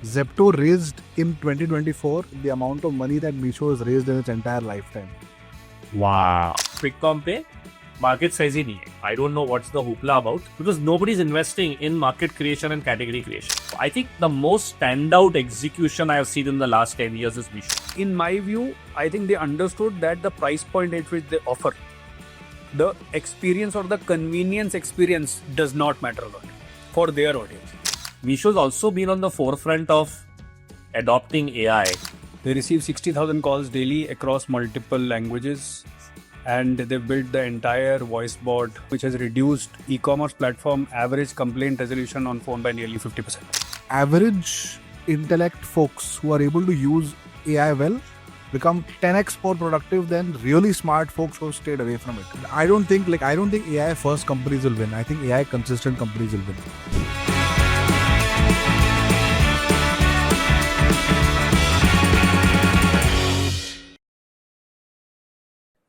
Zepto raised in 2024 the amount of money that Meesho has raised in its entire lifetime. Wow. Quick.com पे market size ही नहीं है. I don't know what's the hoopla about because nobody's investing in market creation and category creation. I think the most standout execution I have seen in the last 10 years is Meesho. In my view, I think they understood that the price point at which they offer, the experience or the convenience experience does not matter a lot for their audience. Meesho's also been on the forefront of adopting AI. They receive 60,000 calls daily across multiple languages, and they've built the entire voice bot, which has reduced e-commerce platform average complaint resolution on phone by nearly 50%. Average intellect folks who are able to use AI well become 10x more productive than really smart folks who have stayed away from it. I don't think AI first companies will win. I think AI consistent companies will win.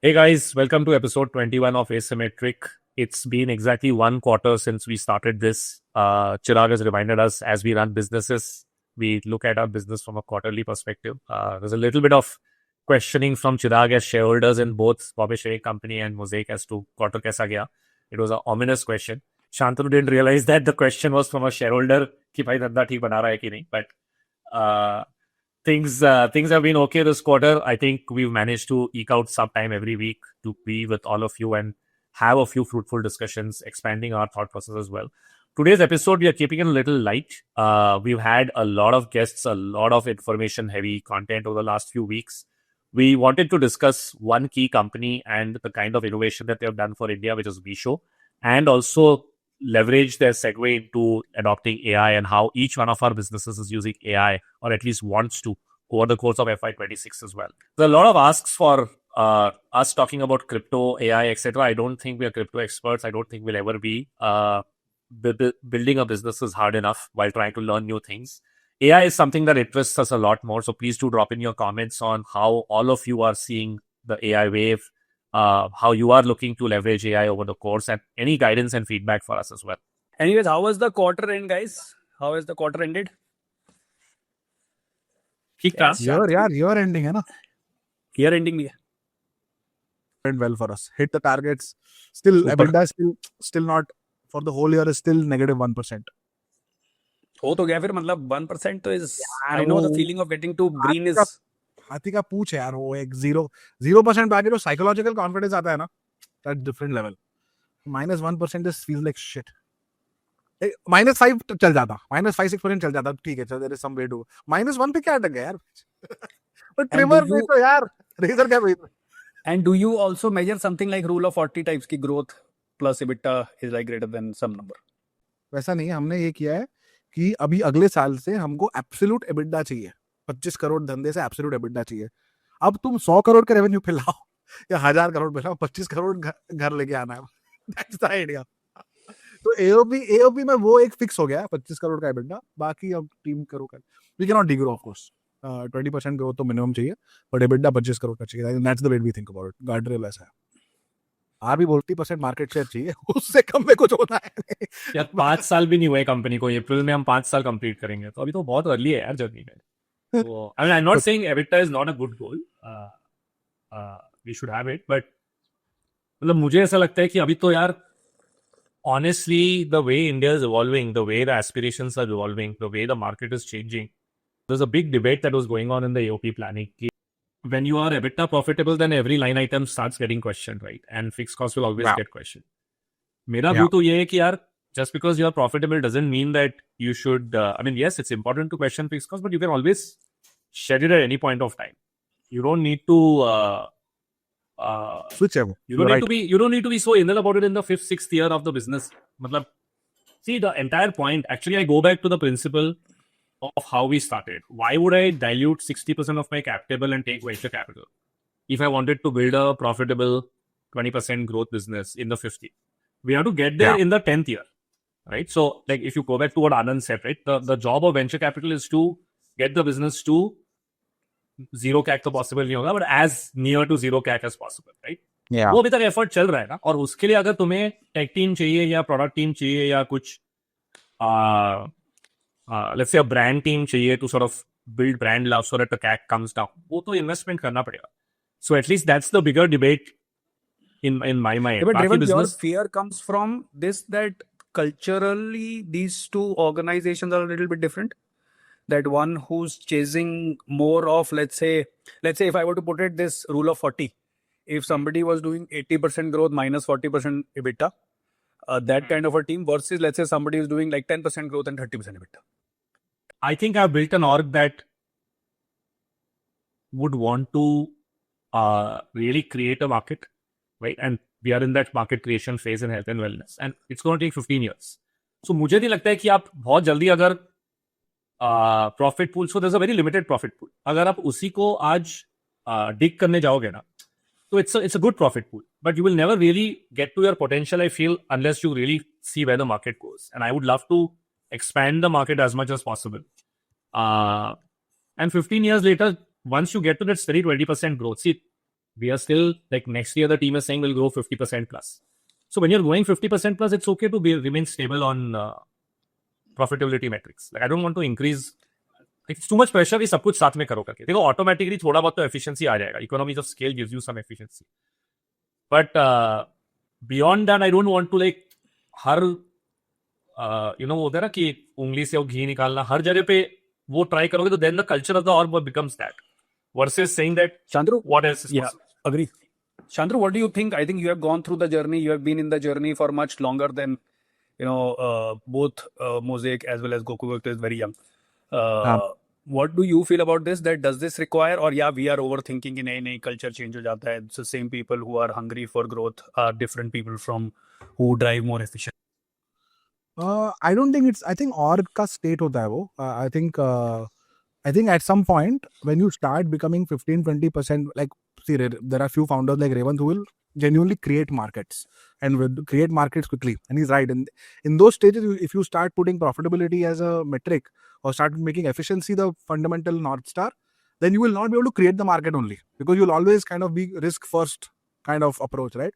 Hey guys, welcome to episode 21 of Asymmetric. It's been exactly 1 quarter since we started this. Chirag has reminded us as we run businesses, we look at our business from a quarterly perspective. There's a little bit of questioning from Chirag as shareholders in both Bombay Shaving Company and Mosaic as to quarter kaisa gaya. It was an ominous question. Shantanu didn't realize that the question was from a shareholder ki bhai dhanda theek bana raha hai ki nahi. But things have been okay this quarter. I think we've managed to eke out some time every week to be with all of you and have a few fruitful discussions, expanding our thought process as well. Today's episode, we are keeping it a little light. We've had a lot of guests, a lot of information-heavy content over the last few weeks. We wanted to discuss one key company and the kind of innovation that they have done for India, which is Meesho, and also leverage their segue into adopting AI and how each one of our businesses is using AI, or at least wants to, over the course of FY26 as well. There are a lot of asks for us talking about crypto, AI, etc. I don't think we are crypto experts. I don't think we'll ever be. Building a business is hard enough while trying to learn new things. AI is something that interests us a lot more. So please do drop in your comments on how all of you are seeing the AI wave, how you are looking to leverage AI over the course, and any guidance and feedback for us as well. Anyways, how was the quarter end, guys? How has the quarter ended? Year ending है ना? Year ending भी है. Went well for us. Hit the targets. Still, EBITDA is still not, for the whole year is still negative 1%. हो तो गया फिर, मतलब 1% तो is, I know the feeling of getting to green is. हाथी का पूछ है यार, वो एक 0% पे आके जो psychological confidence आता है ना, that's different level. -1% just feels like shit. -5 चल जाता, -5-6% चल जाता, ठीक है, there is some way to. -1 पे क्या अटक गया यार? but trimmer पे तो यार, razor क्या पे? And do you also measure something like rule of 40 types की growth plus EBITDA is like greater than some number? वैसा नहीं है, हमने ये किया है कि अभी अगले साल से हमको एब्सोल्यूट एबिटा चाहिए. 25 करोड़ धंधे से एब्सोल्यूट एबिटा चाहिए. अब तुम 100 करोड़ का रेवेन्यू पे लाओ या 1000 करोड़ पे लाओ, 25 करोड़ घर लेके आना है. That's the idea. तो एओपी में वो एक फिक्स हो गया, 25 करोड़ का एबिटा. बाकी अब टीम करो कर, we can not degrow of course. 20% growth तो मिनिमम चाहिए, बट एबिटा 25 करोड़ का चाहिए. That's the way we think about it. Guardrail ऐसा है. आर भी बोलती 40% मार्केट शेयर चाहिए, उससे कम में कुछ होना है. यार 5 साल भी नहीं हुए कंपनी को. अप्रैल में हम 5 साल कंप्लीट करेंगे, तो अभी तो बहुत अर्ली है यार जर्नी में. So, I mean, I'm not saying EBITDA is not a good goal. We should have it, but मतलब मुझे ऐसा लगता है कि अभी तो यार honestly, the way India is evolving, the way the aspirations are evolving, the way the market is changing, there's a big debate that was going on in the AOP planning. When you are EBITDA profitable, then every line item starts getting questioned, right? And fixed costs will always get questioned. मेरा view तो ये है कि यार, just because you are profitable doesn't mean that you should. I mean, yes, it's important to question fixed costs, but you can always shed it at any point of time. You don't need to. Switch है वो. You don't need to be so inner about it in the 5th, 6th year of the business. मतलब, see the entire point. Actually, I go back to the principle of how we started. Why would I dilute 60% of my capital and take venture capital if I wanted to build a profitable 20% growth business in the 5th year? We have to get there in the 10th year. Right. So, like, if you go back to what Anand said, right, the job of venture capital is to get the business to zero CAC तो possible नहीं होगा, but as near to zero CAC as possible, right? वो अभी तक effort चल रहा है ना. और उसके लिए अगर तुम्हें टेक टीम चाहिए या प्रोडक्ट टीम चाहिए या कुछ let's say a brand team चाहिए to sort of build brand love so that the CAC comes down. वो तो investment करना पड़ेगा. So at least that's the bigger debate in my mind. Yeah, but बाकी Revant, your business fear comes from this, that culturally these two organizations are a little bit different. That one who's chasing more of, let's say if I were to put it this rule of 40, if somebody was doing 80% growth minus 40% EBITDA, that kind of a team versus, let's say, somebody is doing like 10% growth and 30% EBITDA. I think I've built an org that would want to really create a market, right? And we are in that market creation phase in health and wellness, and it's going to take 15 years. So मुझे नहीं लगता है कि आप बहुत जल्दी अगर profit pool, so there is a very limited profit pool, अगर आप उसी को आज डिग करने जाओगे ना, तो it's a good profit pool, but you will never really get to your potential, I feel, unless you really see where the market goes. And I would love to expand the market as much as possible. And 15 years later, once you get to that steady 20% growth, see, we are still, like, next year the team is saying we'll grow 50% plus. So when you're growing 50% plus, it's okay to remain stable on profitability metrics. Like, I don't want to increase. Like, it's too much pressure कि सब कुछ साथ में करो करके. देखो, automatically थोड़ा बहुत तो efficiency आ जाएगा. Economies of scale gives you some efficiency. But beyond that, I don't want to, like, हर होता है ना कि उंगली से वो घी निकालना, हर जगह पे वो ट्राई करोगे तो then the culture of the org becomes that. Versus saying that, Shantanu, what else is possible? Agree. Shantanu, what do you think? I think you have gone through the journey. You have been in the journey for much longer than, both Mosaic as well as GoKwik is very young. What do you feel about this? That does this require, or we are overthinking in any culture change हो जाता है. It's the same people who are hungry for growth are different people from who drive more efficient. I don't think I think org का state होता है वो. I think at some point when you start becoming 15-20%, like, see, there are few founders like Revant who will genuinely create markets and will create markets quickly, and he's right. And in those stages, if you start putting profitability as a metric or start making efficiency the fundamental North Star, then you will not be able to create the market only, because you'll always kind of be risk first kind of approach, right?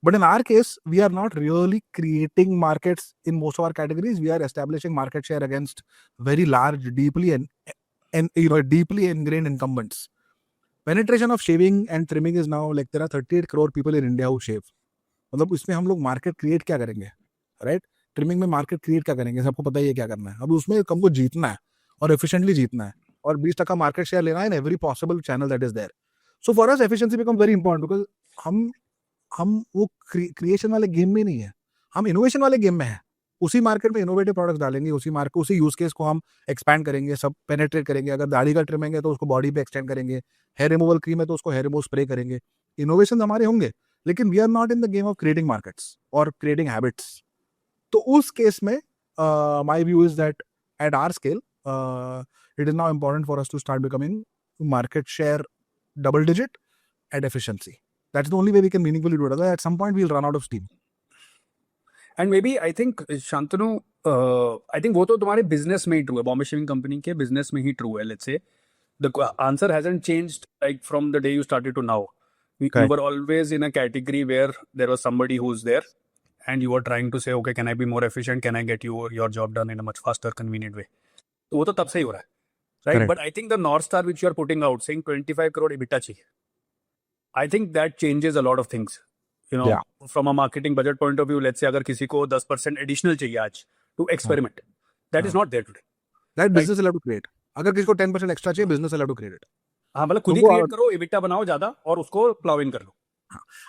But in our case, we are not really creating markets in most of our categories. We are establishing market share against very large, deeply deeply ingrained incumbents. Penetration of shaving and trimming is now, like, there are 38 crore people in India who shave. मतलब इसमें हम लोग market create क्या करेंगे, right? Trimming में market create क्या करेंगे, सबको पता ही है क्या करना है. अब उसमें हमको जीतना है और एफिशिएंटली जीतना है और 20% मार्केट शेयर लेना है in every possible channel that is there. So for us efficiency become very important, because हम वो क्रिएशन वाले गेम में नहीं है, हम इनोवेशन वाले गेम में है. उसी मार्केट में इनोवेटिव प्रोडक्ट्स डालेंगे, उसी यूज केस को हम एक्सपैंड करेंगे, सब पेनेट्रेट करेंगे. अगर दाढ़ी का ट्रिमिंग है तो उसको बॉडी पे एक्सटेंड करेंगे, हेयर रिमूवल क्रीम है तो उसको हेयर रिमूव स्प्रे करेंगे. इनोवेशन हमारे होंगे, लेकिन we are not in the game of creating markets और क्रिएटिंग हैबिट्स. तो उस केस में my view is that at our scale it is now important for us to start becoming market share double digit at efficiency. That's the only way we can meaningfully do it. Otherwise, at some point we'll run out of steam. And maybe I think, Shantanu, I think वो तो तुम्हारे business में ही true है, Bombay Shaving Company के business में ही true है. Let's say the answer hasn't changed, like, from the day you started to now. You were always in a category where there was somebody who's there, and you were trying to say, okay, can I be more efficient? Can I get your job done in a much faster, convenient way? तो वो तो तब से ही हो रहा है, right? Correct. But I think the North Star which you are putting out, saying 25 crore EBITDA चाहिए, I think that changes a lot of things. From a marketing budget point of view, let's say अगर किसी को 10% additional चाहिए आज to experiment, that is not there today. That business will have to create. अगर किसी को 10% extra चाहिए, business will have to create it. हाँ, मतलब खुद ही create करो, EBITDA बनाओ ज्यादा और उसको plow in कर लो.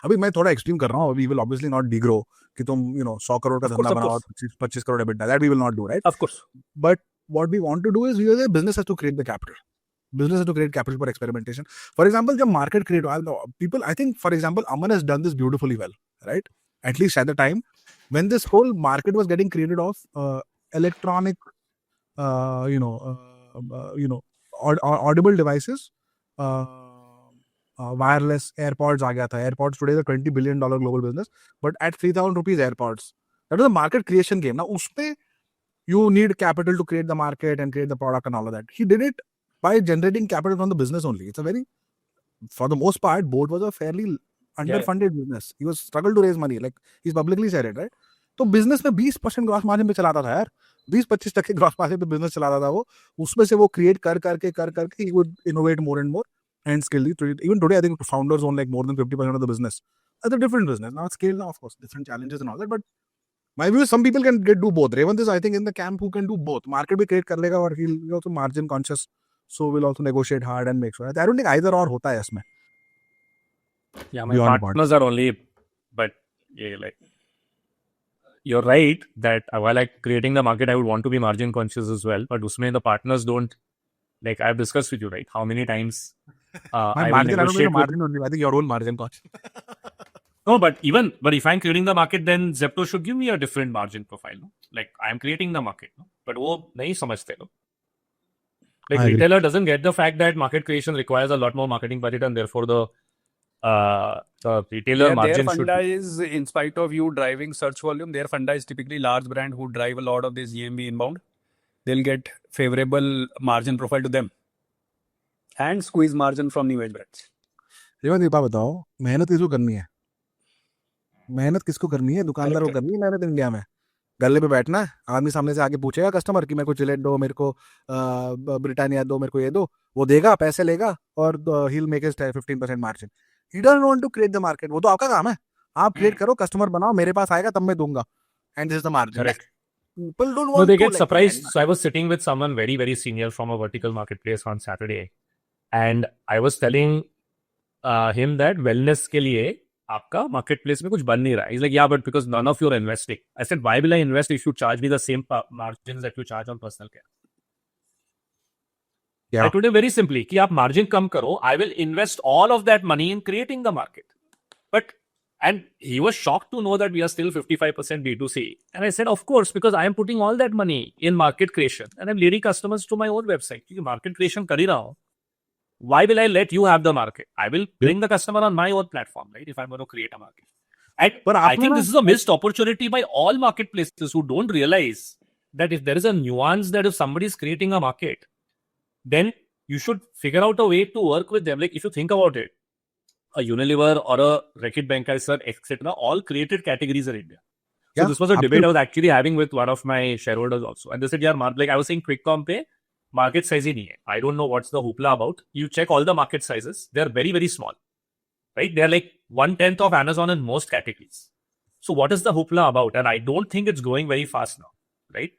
अभी मैं थोड़ा एक्सट्रीम कर रहा हूँ. We will obviously not degrow कि तुम 100 करोड़ का धंधा बनाओ और 25 crore EBITDA. That we will not do, right? Of course. But what we want to do is, business has to create the capital. Business has to create capital for experimentation. For example, जब market create हो, people, I think, for example, Aman has done this beautifully well, right? At least at the time when this whole market was getting created of electronic, audible devices, wireless AirPods आ गया था. AirPods today is a $20 billion global business, but at 3,000 rupees AirPods, that was a market creation game. Now, उसमें you need capital to create the market and create the product and all of that. He did it by generating capital from the business only. It's a very, for the most part, Boat was a fairly underfunded business. He was struggled to raise money, like he's publicly said it, right? तो business में 20% gross margin पे चलाता था यार, 20-25% gross margin पे business चलाता था वो, उसमें से वो क्रिएट कर करके he would innovate more and more and scale it. Even today I think founders own like more than 50% of the business. That's a different business. Now it's scale now, of course, different challenges and all that, but my view is some people can do both. Revant is I think in the camp who can do both. Market भी create कर लेगा और he'll be also margin conscious, so will also negotiate hard and make sure. I don't think either or होता है इसमें. Yeah, my Beyond partners are only, but yeah, like you're right that while like creating the market, I would want to be margin conscious as well. But usme the partners don't, like I've discussed with you, right? How many times my I will margin, I don't negotiate mean with. margin only. I think your own margin conscious. No, but if I'm creating the market, then Zepto should give me a different margin profile. No? Like I'm creating the market, no? But वो नहीं समझते लोग. Like I agree. retailer doesn't get the fact that market creation requires a lot more marketing budget, and therefore the retailer Their margin should funda be. is, in spite of you driving search volume, their funda is typically large brand who drive a lot of this GMV inbound. They'll get favorable margin profile to them and squeeze margin from new age brands. Revanth ये बात बताओ, मेहनत किसको करनी है? मेहनत किसको करनी है? दुकानदार को करनी है मेहनत इंडिया में? गले पे बैठना है, आदमी सामने से आके पूछेगा कस्टमर कि मेरे को जिलेट दो, मेरे को ब्रिटानिया दो, मेरे को ये दो, वो देगा, पैसे लेगा और he'll make his 15% margin. He doesn't want to create the market. वो तो आपका काम है, आप क्रिएट करो, कस्टमर बनाओ, मेरे पास आएगा तब मैं दूंगा, and this is the margin. Correct. People don't No, want they to get like surprised. that. So I was sitting with someone very, very senior from a vertical marketplace on Saturday, and I was telling him that wellness के लिए आपका marketplace में कुछ बन नहीं रहा है. He's like, yeah, but because none of you are investing. I said, why will I invest if you charge me the same margins that you charge on personal care? Yeah. I told him very simply कि आप margin कम करो, I will invest all of that money in creating the market. And he was shocked to know that we are still 55% B2C. And I said, of course, because I am putting all that money in market creation and I'm leading customers to my own website. क्योंकि market creation कर ही रहा हूँ. Why will I let you have the market? I will bring the customer on my own platform, right? If I'm going to create a market. And But I think this is a missed opportunity by all marketplaces who don't realize that if there is a nuance that if somebody is creating a market, then you should figure out a way to work with them. Like if you think about it, a Unilever or a Reckitt Benckiser, etc., all created categories in India. So Yeah, this was a debate absolutely. I was actually having with one of my shareholders also. And they said, yeah, like I was saying, QuickCom pe market size hi nahi hai. I don't know what's the hoopla about. You check all the market sizes. They're very, very small. Right? They're like 1/10 of Amazon in most categories. So what is the hoopla about? And I don't think it's growing very fast now. Right?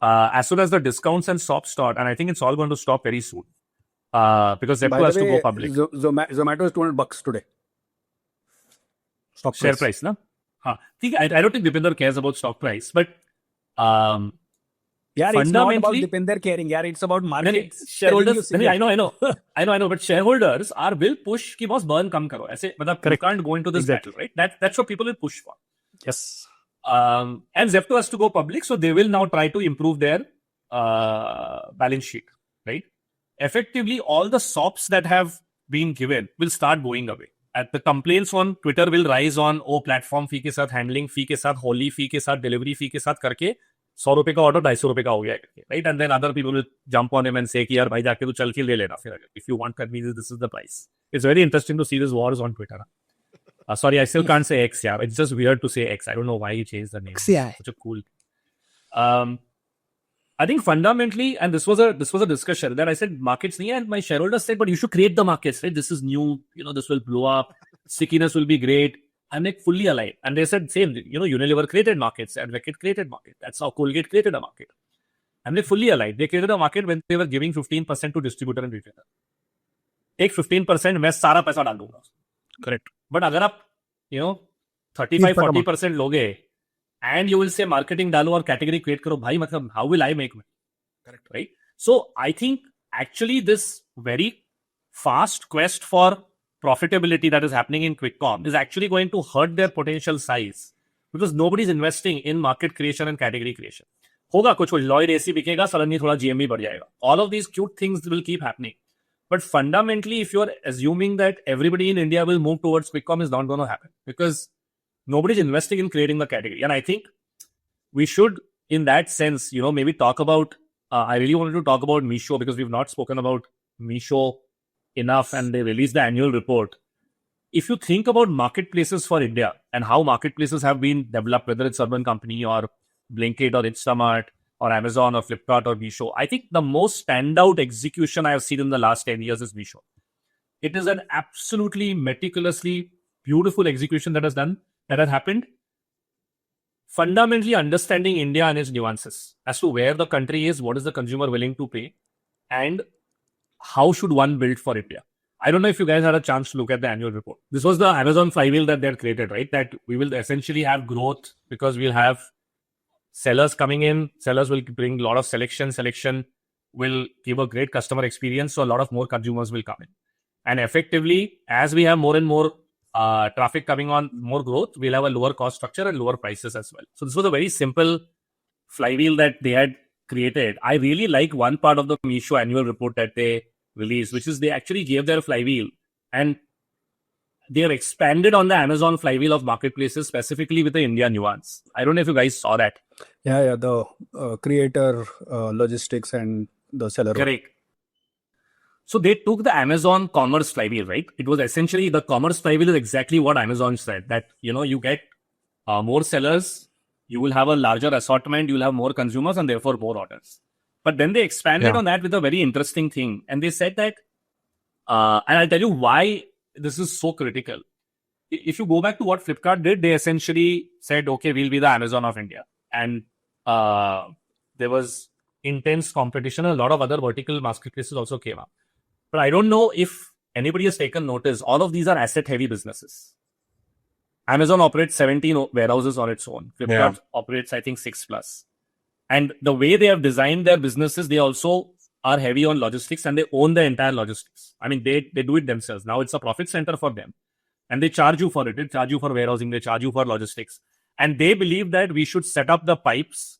As soon as the discounts and shops start, and I think it's all going to stop very soon. Because By Zepto the has to way, go public. Zomato is $200 today. Stock Share price. price, na? I don't think Dipinder cares about stock price, but Yeah, it's not about fundamentally, Dipinder caring. Yeah, it's about market. shareholders. I know. But shareholders will push कि boss burn कम करो. ऐसे मतलब you can't go into this battle, right? That's what people will push for. Yes. And Zepto has to go public, so they will now try to improve their balance sheet, right? Effectively, all the SOPs that have been given will start going away. And the complaints on Twitter will rise on platform fee के साथ handling fee के साथ holy fee के साथ delivery fee के साथ करके 100 रुपए का ऑर्डर 250 रुपए का हो गया, right? And then other people will jump on him and say कि यार भाई जाके तू चल के ले लेना फिर if you want convenience, this is the price. It's very interesting to see this wars on Twitter. Sorry, I still can't say X. Yeah, it's just weird to say X. I don't know why he changed the name. XCI. Such a cool. I think fundamentally, and this was a discussion that I said markets nahi hai, and my shareholders said, but you should create the markets, right? This is new, this will blow up, stickiness will be great. I'm like fully aligned. And they said same, Unilever created markets and Reckitt created market. That's how Colgate created a market. I'm like fully aligned. They created a market when they were giving 15% to distributor and retailer. Take 15%, मैं सारा पैसा डाल दूंगा. Correct. But अगर आप 35-40% लोगे and you will say marketing डालो और category create करो, भाई मतलब how will I make money? Correct. Right? So I think actually this very fast quest for profitability that is happening in QuickCom is actually going to hurt their potential size because nobody is investing in market creation and category creation. होगा कुछ Lloyd AC बिकेगा, suddenly थोड़ा GMV बढ़ जाएगा. All of these cute things will keep happening. But fundamentally, if you're assuming that everybody in India will move towards QuickCom, is not going to happen because nobody's investing in creating the category. And I think we should, in that sense, maybe talk about, I really wanted to talk about Meesho because we've not spoken about Meesho enough and they released the annual report. if you think about marketplaces for India and how marketplaces have been developed, whether it's Urban Company or Blinkit or Instamart or Amazon or Flipkart or Meesho, I think the most standout execution I have seen in the last 10 years is Meesho. It is an absolutely meticulously beautiful execution that has happened. Fundamentally understanding India and its nuances as to where the country is, what is the consumer willing to pay, and how should one build for India. I don't know if you guys had a chance to look at the annual report. This was the Amazon flywheel that they had created, right? That we will essentially have growth because we'll have sellers coming in. Sellers will bring a lot of selection. Selection will give a great customer experience. So a lot of more consumers will come in. And effectively, as we have more and more traffic coming on, more growth, we'll have a lower cost structure and lower prices as well. So this was a very simple flywheel that they had created. I really like one part of the Meesho annual report that they released, which is they actually gave their flywheel and they have expanded on the Amazon flywheel of marketplaces, specifically with the India nuance. I don't know if you guys saw that. Yeah, the creator, logistics, and the seller. Correct. So they took the Amazon commerce flywheel, right? It was essentially the commerce flywheel is exactly what Amazon said, that, you get more sellers, you will have a larger assortment, you will have more consumers and therefore more orders. But then they expanded on that with a very interesting thing. And they said that, and I'll tell you why this is so critical. If you go back to what Flipkart did, they essentially said, okay, we'll be the Amazon of India. And there was intense competition. A lot of other vertical marketplaces also came up. But I don't know if anybody has taken notice. All of these are asset-heavy businesses. Amazon operates 17 warehouses on its own. Flipkart operates, I think, 6+. And the way they have designed their businesses, they also are heavy on logistics and they own the entire logistics. I mean, they do it themselves. Now it's a profit center for them. And they charge you for it. They charge you for warehousing. They charge you for logistics. And they believe that we should set up the pipes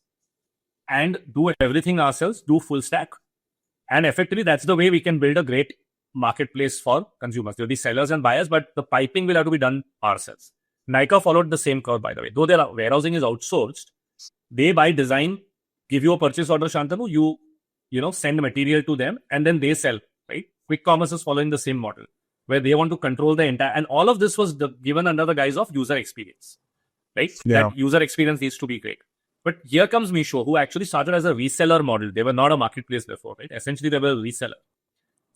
and do everything ourselves, do full stack. And effectively, that's the way we can build a great marketplace for consumers. There will be sellers and buyers, but the piping will have to be done ourselves. Nykaa followed the same curve, by the way. Though their warehousing is outsourced, they by design give you a purchase order, Shantanu, you send material to them and then they sell, right? Quick commerce is following the same model where they want to control the entire, and all of this was given under the guise of user experience, right? Yeah. That user experience needs to be great. But here comes Meesho, who actually started as a reseller model. They were not a marketplace before, right? Essentially, they were a reseller.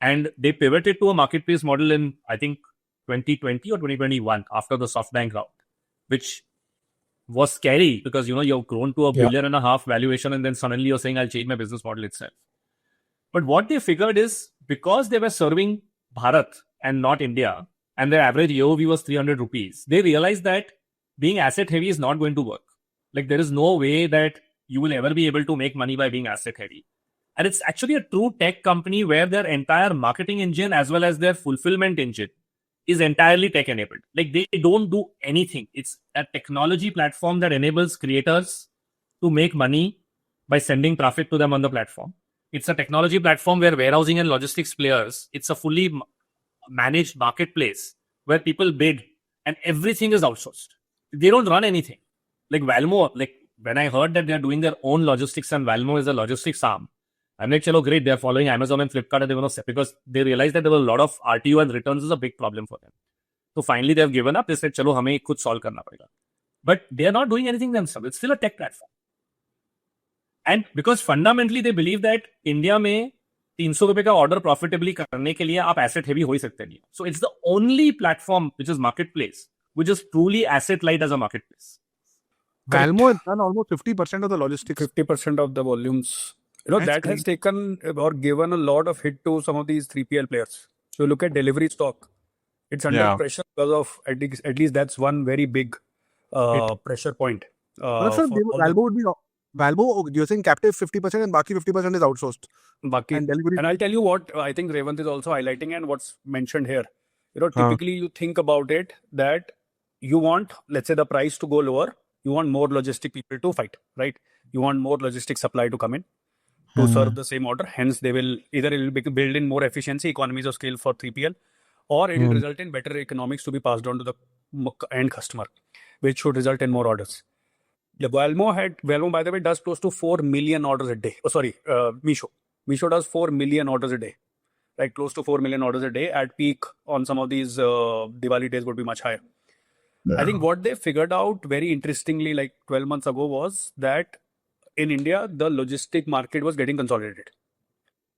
And they pivoted to a marketplace model in, I think, 2020 or 2021 after the SoftBank round, which was scary because, you've grown to $1.5 billion valuation and then suddenly you're saying, I'll change my business model itself. But what they figured is because they were serving Bharat and not India, and their average AOV was 300 rupees, they realized that being asset heavy is not going to work. Like there is no way that you will ever be able to make money by being asset heavy. And it's actually a true tech company where their entire marketing engine as well as their fulfillment engine is entirely tech enabled. Like they don't do anything. It's a technology platform that enables creators to make money by sending traffic to them on the platform. It's a technology platform where warehousing and logistics players, it's a fully managed marketplace where people bid and everything is outsourced. They don't run anything. Like Valmo, like when I heard that they're doing their own logistics and Valmo is a logistics arm, I'm like, chalo, great. They're following Amazon and Flipkart and they want to, because they realized that there were a lot of RTO and returns is a big problem for them. So finally they've given up. They said, chalo, hame khud solve karna padega. But they're not doing anything themselves. It's still a tech platform. And because fundamentally they believe that India mein 300 rupees ka order profitably karne ke liye aap asset heavy ho hi sakte nahi. So it's the only platform which is marketplace, which is truly asset light as a marketplace. Valmo has done almost 50% of the logistics. 50% of the volumes. That has taken or given a lot of hit to some of these 3PL players. So look at delivery stock. It's under pressure because of, at least that's one very big pressure point. Valmo would be, Valmo using captive 50% and Baki 50% is outsourced. And delivery. And I'll tell you what I think Revant is also highlighting and what's mentioned here. Typically you think about it that you want, let's say, the price to go lower. You want more logistic people to fight, right? You want more logistic supply to come in to serve the same order. Hence, they will either it will build in more efficiency, economies of scale for 3PL, or it will result in better economics to be passed on to the end customer, which should result in more orders. Valmo, by the way, does close to 4 million orders a day. Meesho. Meesho does 4 million orders a day, like close to 4 million orders a day. At peak on some of these Diwali days would be much higher. I think what they figured out very interestingly, like 12 months ago, was that in India, the logistic market was getting consolidated.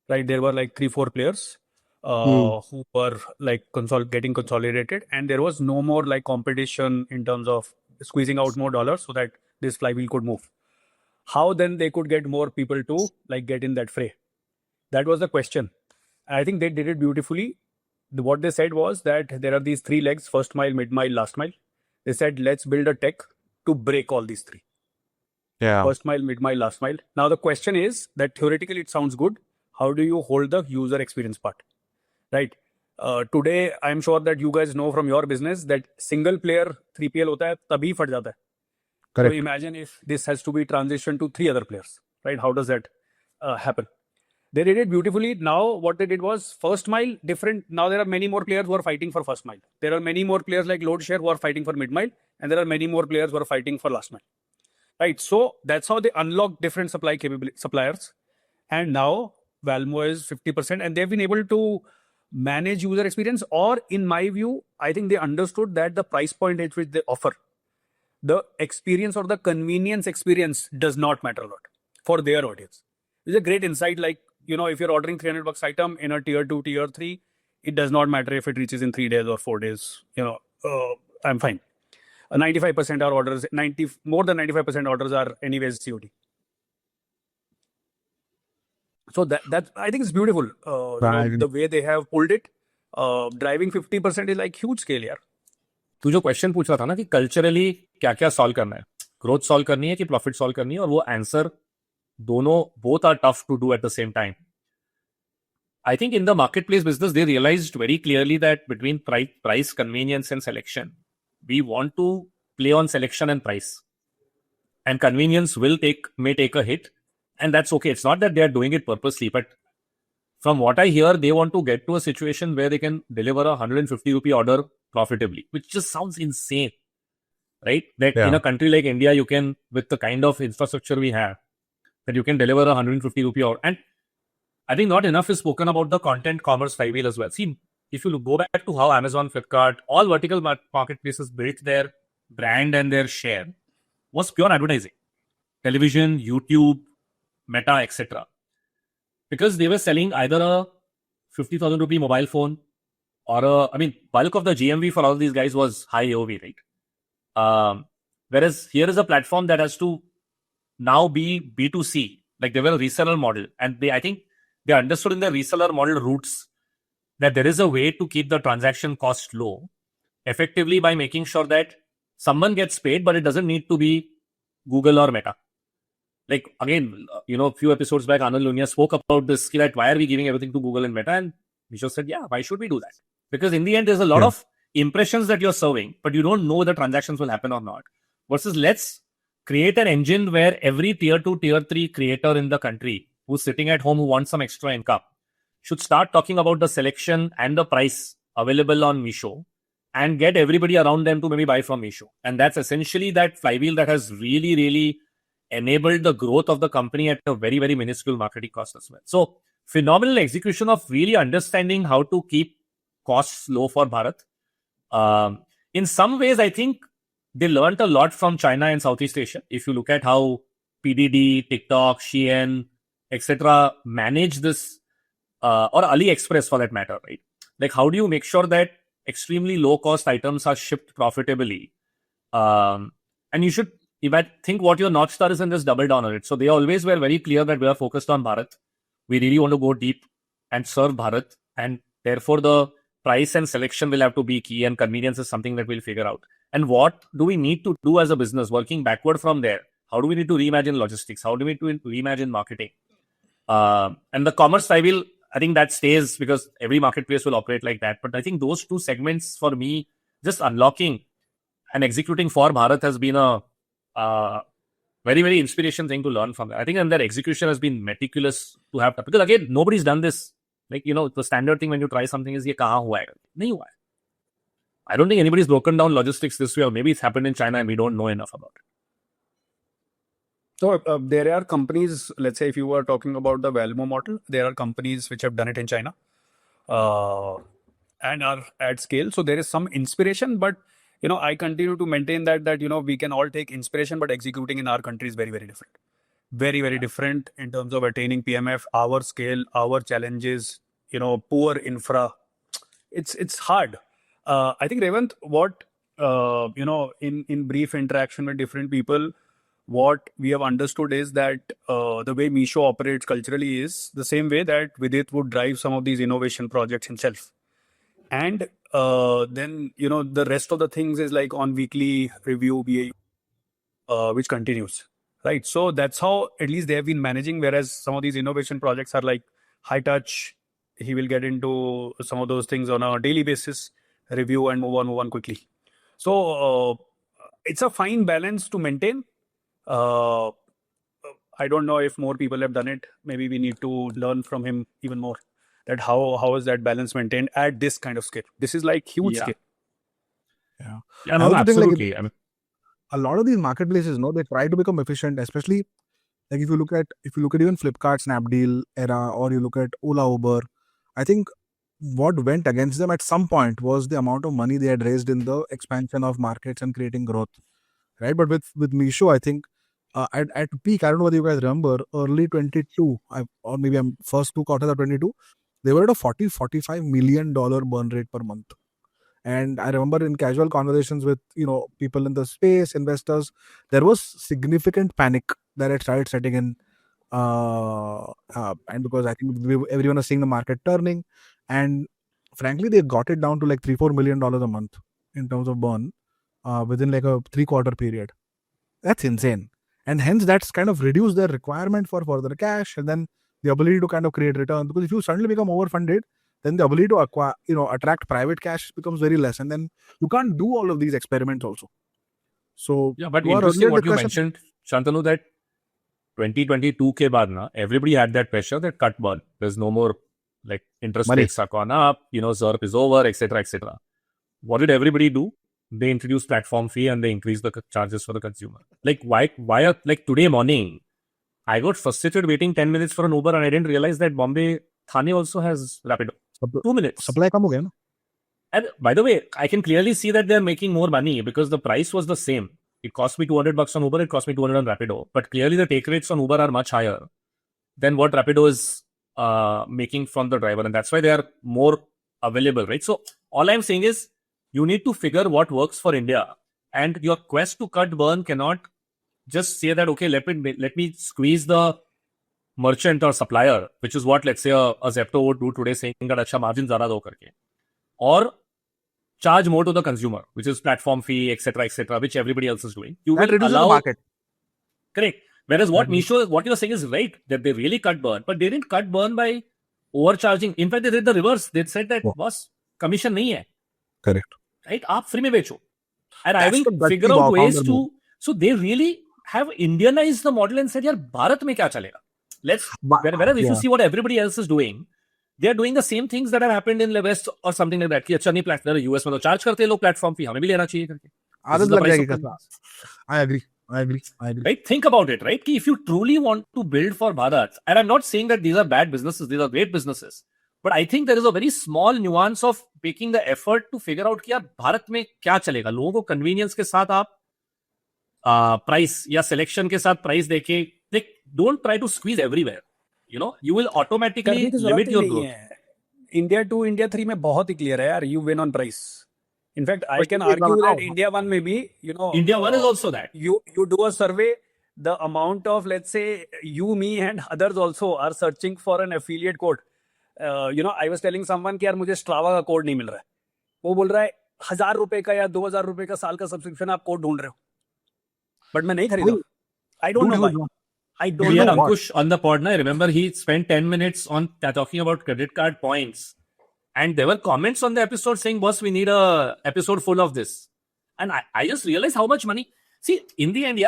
Right, there were like 3-4 players who were like getting consolidated, and there was no more like competition in terms of squeezing out more dollars so that this flywheel could move. How then they could get more people to like get in that fray? That was the question. And I think they did it beautifully. What they said was that there are these 3 legs: first mile, mid mile, last mile. They said, let's build a tech to break all these 3. Yeah. First mile, mid mile, last mile. Now the question is that theoretically it sounds good. How do you hold the user experience part? Right. Today, I'm sure that you guys know from your business that single player 3PL hota hai, tabhi fat jata hai. Correct. So imagine if this has to be transitioned to 3 other players, right? How does that happen? They did it beautifully. Now what they did was first mile different. Now there are many more players who are fighting for first mile. There are many more players like Loadshare who are fighting for mid mile, and there are many more players who are fighting for last mile. Right. So that's how they unlock different supply capability suppliers. And now Valmo is 50%, and they've been able to manage user experience. Or in my view, I think they understood that the price point at which they offer, the experience or the convenience experience does not matter a lot for their audience. It's a great insight. Like, you know, if you're ordering $300 item in a tier 2, tier 3, it does not matter if it reaches in 3 days or 4 days. You know, I'm fine. 95% are orders, more than 95% orders are anyways COD. So that I think is beautiful. The way they have pulled it, driving 50% is like huge scale, यार. तू जो question पूछ रहा था ना कि culturally क्या क्या सॉल्व करना है, ग्रोथ सॉल्व करनी है कि प्रॉफिट सॉल्व करनी है, और वो आंसर दोनों both are tough to do at the same time. I think in the marketplace business, they realized very clearly that between price, convenience, and selection, we want to play on selection and price. And convenience may take a hit, and that's okay. It's not that they are doing it purposely, but from what I hear, they want to get to a situation where they can deliver a 150 rupee order profitably, which just sounds insane, right? That in a country like India, you can, with the kind of infrastructure we have, that you can deliver a 150 rupee order. And I think not enough is spoken about the content commerce flywheel as well. See, if you go back to how Amazon, Flipkart, all vertical marketplaces built their brand and their share, was pure advertising. Television, YouTube, Meta, etc. Because they were selling either a 50,000 rupee mobile phone or bulk of the GMV for all these guys was high AOV, right? Whereas here is a platform that has to now be B2C. Like they were a reseller model, and I think they understood in the reseller model roots that there is a way to keep the transaction cost low effectively by making sure that someone gets paid, but it doesn't need to be Google or Meta. Like, again, a few episodes back, Anand Lunia spoke about this, that why are we giving everything to Google and Meta? And Meesho said, yeah, why should we do that? Because in the end, there's a lot of impressions that you're serving, but you don't know whether transactions will happen or not. Versus let's create an engine where every tier 2, tier 3 creator in the country who's sitting at home who wants some extra income should start talking about the selection and the price available on Meesho and get everybody around them to maybe buy from Meesho. And that's essentially that flywheel that has really, really enabled the growth of the company at a very, very minuscule marketing cost as well. So phenomenal execution of really understanding how to keep costs low for Bharat. In some ways, I think they learned a lot from China and Southeast Asia. If you look at how PDD, TikTok, Shein, etc. manage this, or AliExpress for that matter, right? Like, how do you make sure that extremely low cost items are shipped profitably? And you should think what your North Star is and just double down on it. So they always were very clear that we are focused on Bharat. We really want to go deep and serve Bharat. And therefore the price and selection will have to be key, and convenience is something that we'll figure out. And what do we need to do as a business working backward from there? How do we need to reimagine logistics? How do we need to reimagine marketing? And the commerce flywheel, I think that stays because every marketplace will operate like that. But I think those two segments for me, just unlocking and executing for Bharat has been a very, very inspiration thing to learn from that. I think and that execution has been meticulous to have. Because again, nobody's done this. Like, the standard thing when you try something is, ye kahan hua hai? Nahi hua hai. I don't think anybody's broken down logistics this way, or maybe it's happened in China and we don't know enough about it. So there are companies, let's say if you were talking about the Valmo model, there are companies which have done it in China. and are at scale. So there is some inspiration, but I continue to maintain that we can all take inspiration, but executing in our country is very, very different. Very, very different in terms of attaining PMF, our scale, our challenges, poor infra. It's hard. I think, Revant, what in brief interaction with different people, what we have understood is that the way Meesho operates culturally is the same way that Vidit would drive some of these innovation projects himself. And then, the rest of the things is like on weekly review, which continues. Right. So that's how at least they have been managing. Whereas some of these innovation projects are like high touch. He will get into some of those things on a daily basis, review and move on quickly. So it's a fine balance to maintain. I don't know if more people have done it. Maybe we need to learn from him even more. That how is that balance maintained at this kind of scale? This is like huge scale. Yeah, Yeah, I no, also think, like, absolutely. I mean, a lot of these marketplaces, they try to become efficient, especially like if you look at even Flipkart, Snapdeal era, or you look at Ola, Uber. I think what went against them at some point was the amount of money they had raised in the expansion of markets and creating growth, right? But with Meesho, I think at peak, I don't know whether you guys remember, early 22, or maybe first 2 quarters of 22, they were at a $45 million burn rate per month. And I remember in casual conversations with people in the space, investors, there was significant panic that had started setting in, and because I think everyone was seeing the market turning, and frankly, they got it down to like $3-4 million a month in terms of burn within like a 3-quarter period. That's insane, and hence that's kind of reduced their requirement for further cash, and then the ability to kind of create return. Because if you suddenly become overfunded, then the ability to acquire, attract private cash becomes very less, and then you can't do all of these experiments also. So yeah, but to our interesting earlier what you discussion- mentioned, Shantanu, that 2022 ke baad na, everybody had that pressure that cut burn. There's no more like interest Money. rates are gone up, ZERP is over, etc., etc. What did everybody do? They introduced platform fee and they increased the charges for the consumer. Like why are, like today morning, I got frustrated waiting 10 minutes for an Uber and I didn't realize that Bombay Thane also has Rapido. 2 minutes. Supply kam ho gaya na? And by the way, I can clearly see that they're making more money because the price was the same. It cost me $200 on Uber, it cost me $200 on Rapido. But clearly the take rates on Uber are much higher than what Rapido is making from the driver. And that's why they are more available, right? So all I'm saying is you need to figure what works for India. And your quest to cut burn cannot just say that, okay, let me squeeze the merchant or supplier, which is what, let's say, a Zepto would do today, saying that acha margin zara do karke. Or charge more to the consumer, which is platform fee, etc., which everybody else is doing. You That will reduces allow the market. Correct. Whereas what you're saying is right, that they really cut burn, but they didn't cut burn by overcharging. In fact, they did the reverse. They said that, boss, commission nahi hai. Correct. Right? Aap free mein becho. And I That's will the figure out ways to. So they really have Indianized the model and said, yaar, Bharat mein kya chalega? Whereas if you see what everybody else is doing, they are doing the same things that have happened in the West or something like that. कि अच्छा नहीं platform US में तो charge करते हैं लोग platform fee, हमें भी लेना चाहिए करके. आदत लग जाएगी कसम. I agree. Right? Think about it, right? Ki if you truly want to build for Bharat, and I'm not saying that these are bad businesses, these are great businesses, but I think there is a very small nuance of making the effort to figure out कि यार भारत में क्या चलेगा. लोगों को convenience के साथ आप price या selection के साथ price देके, like don't try to squeeze everywhere. You will automatically limit your growth. India 2, India 3 में बहुत ही clear है यार. You win on price. In fact, I can argue that India 1 may be, India 1 is also that. You do a survey, the amount of, let's say, you, me and others also are searching for an affiliate code. I was telling someone कि यार मुझे Strava का code नहीं मिल रहा है. वो बोल रहा है 1000 रुपए का या 2000 रुपए का साल का सब्सक्रिप्शन आप कोड ढूंढ रहे हो. But मैं नहीं खरीदा. I don't know why. I don't know. Ankush on the pod, I remember he spent 10 minutes on talking about credit card points. And there were comments on the episode saying, boss, we need a episode full of this. And I just realized how much money. See, in the end,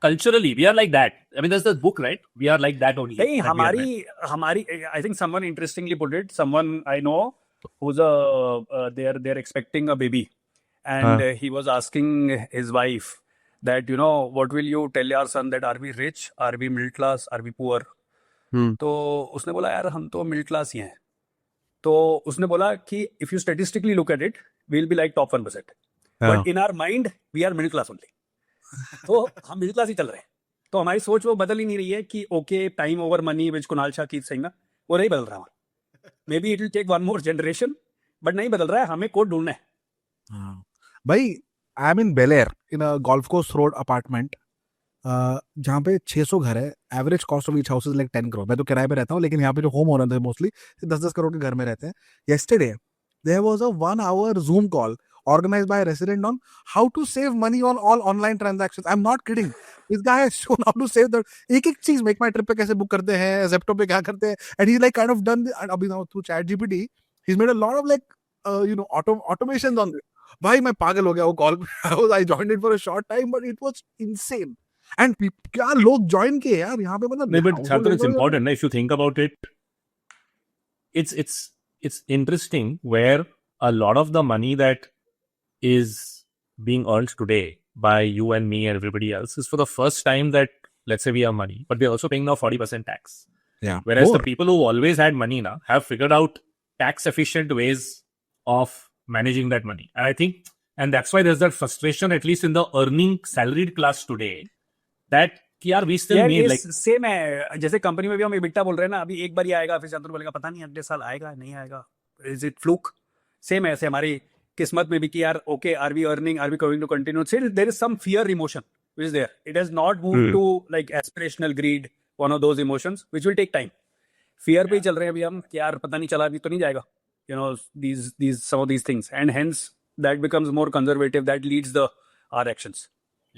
culturally, we are like that. I mean, there's this book, right? We are like that only. Hey, I think someone interestingly put it. Someone I know who's they're expecting a baby. And he was asking his wife that, what will you tell your son, that are we rich, are we middle class, are we poor? तो उसने बोला यार हम तो middle class ही हैं. तो उसने बोला कि if you statistically look at it we will be like top 1%, but in our mind we are middle class only. तो हम मिडिल क्लास ही चल रहे हैं. तो हमारी सोच वो बदल ही नहीं रही है कि okay time over money which Kunal Shah keep saying ना, वो नहीं बदल रहा हमारा. Maybe it will take one more generation, but नहीं बदल रहा है. हमें कोड ढूंढना है. भाई आई एम इन बेलेर in a golf course road apartment जहाँ पे 600 घर है. Average cost of each house is like 10 crore. मैं तो किराए पे रहता हूँ, लेकिन यहाँ पे जो होम ओनर थे मोस्टली 10-10 करोड़ के घर में रहते हैं. Yesterday there was a 1 hour Zoom call organized by a resident on how to save money on all online transactions. I'm not kidding. This guy has shown how to save that. एक चीज Make My Trip पे कैसे book करते हैं, Zepto पे क्या करते हैं, and he's like kind of done and अभी now through ChatGPT he's made a lot of like automations on this. भाई मैं पागल हो गया वो कॉल पे. I joined it for a short time but it was insane. And क्या लोग ज्वाइन किए यार यहाँ पे, मतलब No, but Shantanu, it's important. If you think about it, it's interesting where a lot of the money that is being earned today by you and me and everybody else is for the first time that, let's say, we have money, but we're also paying now 40% tax. Yeah. Whereas the people who always had money now have figured out tax efficient ways of managing that money. And I think, and that's why there's that frustration, at least in the earning salaried class today, that कि यार we still need like same है. जैसे company में भी हम EBITDA बोल रहे हैं ना, अभी एक बार ही आएगा, फिर शंतनु बोलेगा पता नहीं अगले साल आएगा नहीं आएगा, इज इट फ्लूक. सेम है ऐसे हमारी किस्मत में भी कि यार okay are we earning, are we going to continue. There is some fear emotion which is there. It has not moved to like aspirational greed, one of those emotions which will take time. Fear पे ही चल रहे हैं अभी हम कि यार पता नहीं चला अभी तो नहीं जाएगा, you know, these some of these things, and hence that becomes more conservative, that leads our actions.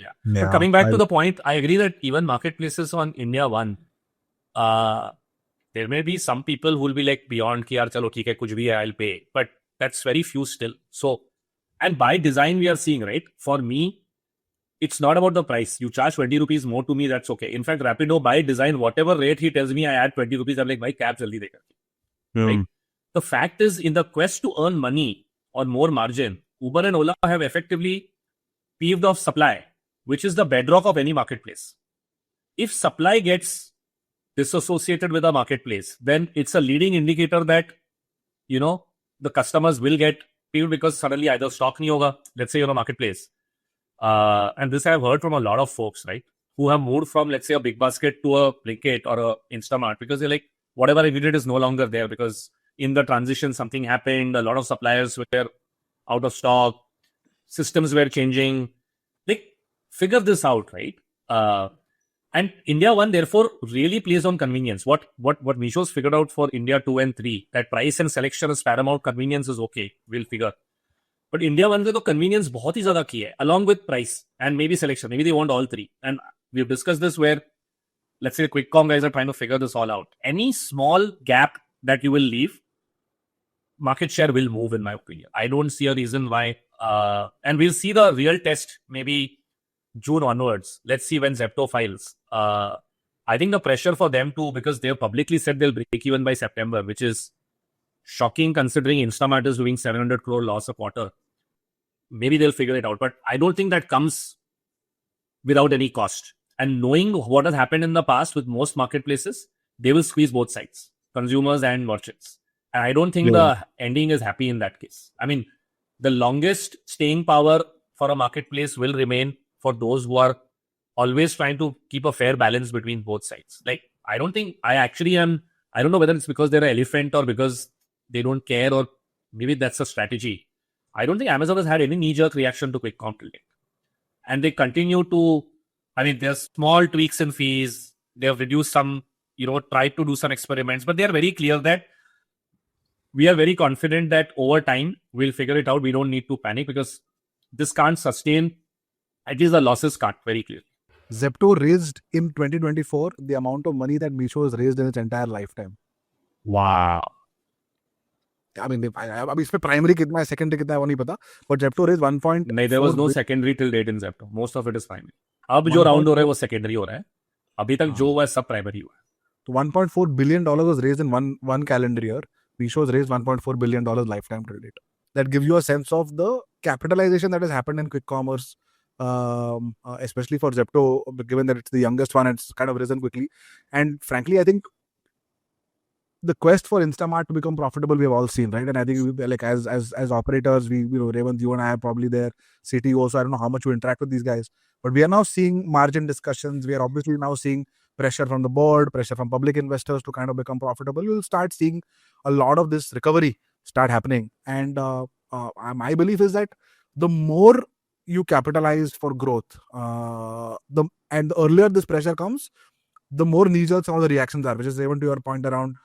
Yeah. But coming back to the point, I agree that even marketplaces on India One, there may be some people who will be like beyond कि यार चलो ठीक है कुछ भी है I'll pay, but that's very few still. So, and by design we are seeing, right? For me, it's not about the price. You charge 20 rupees more to me, that's okay. In fact, Rapido by design, whatever rate he tells me, I add 20 rupees. I'm like, भाई cab जल्दी देकर. Right? The fact is, in the quest to earn money or more margin, Uber and Ola have effectively peeved off supply, which is the bedrock of any marketplace. If supply gets disassociated with a marketplace, then it's a leading indicator that, you know, the customers will get peeved because suddenly either stock nahi hoga, let's say you're a marketplace. And this I've heard from a lot of folks, right, who have moved from, let's say, a Big Basket to a Blinkit or a Instamart because they're like, whatever I needed is no longer there because in the transition something happened, a lot of suppliers were out of stock, systems were changing. Like, figure this out, right? And India One therefore really plays on convenience. What Meesho's figured out for India 2 and 3, that price and selection is paramount, convenience is okay, we'll figure. But India One में तो convenience बहुत ही ज़्यादा की है, along with price and maybe selection. Maybe they want all three. And we've discussed this where, let's say, QuickCom guys are trying to figure this all out. Any small gap that you will leave, market share will move, in my opinion. I don't see a reason why. And we'll see the real test maybe June onwards. Let's see when Zepto files. I think the pressure for them too, because they've publicly said they'll break even by September, which is shocking considering Instamart is doing 700 crore loss a quarter. Maybe they'll figure it out, but I don't think that comes without any cost. And knowing what has happened in the past with most marketplaces, they will squeeze both sides, consumers and merchants. And I don't think the ending is happy in that case. I mean, the longest staying power for a marketplace will remain for those who are always trying to keep a fair balance between both sides. Like, I don't think I actually am. I don't know whether it's because they're an elephant or because they don't care, or maybe that's a strategy. I don't think Amazon has had any knee-jerk reaction to QuickCom till date. And they continue to, I mean, there's small tweaks in fees. They have reduced some, tried to do some experiments, but they are very clear that we are very confident that over time, we'll figure it out. We don't need to panic because this can't sustain. At least the losses can't, very clearly. Zepto raised in 2024 the amount of money that Meesho has raised in its entire lifetime. Wow. I mean, अब इसमें primary कितना है, secondary कितना है वो नहीं पता, but Zepto raised 1. नहीं, there was no secondary till date in Zepto. Most of it is primary. अब जो round हो रहा है वो secondary हो रहा है. अभी तक जो हुआ है सब primary हुआ है. So $1.4 billion was raised in one calendar year. Meesho has raised $1.4 billion lifetime till date. That gives you a sense of the capitalization that has happened in quick commerce, especially for Zepto, given that it's the youngest one, it's kind of risen quickly. And frankly, I think the quest for Instamart to become profitable, we have all seen, right? And I think like as operators, Revant, you and I are probably their CTO, so I don't know how much you interact with these guys, but we are now seeing margin discussions. We are obviously now seeing pressure from the board, pressure from public investors to kind of become profitable. You'll start seeing a lot of this recovery start happening. And my belief is that the more you capitalize for growth, the earlier this pressure comes, the more knee-jerk some of the reactions are, which is even to your point around,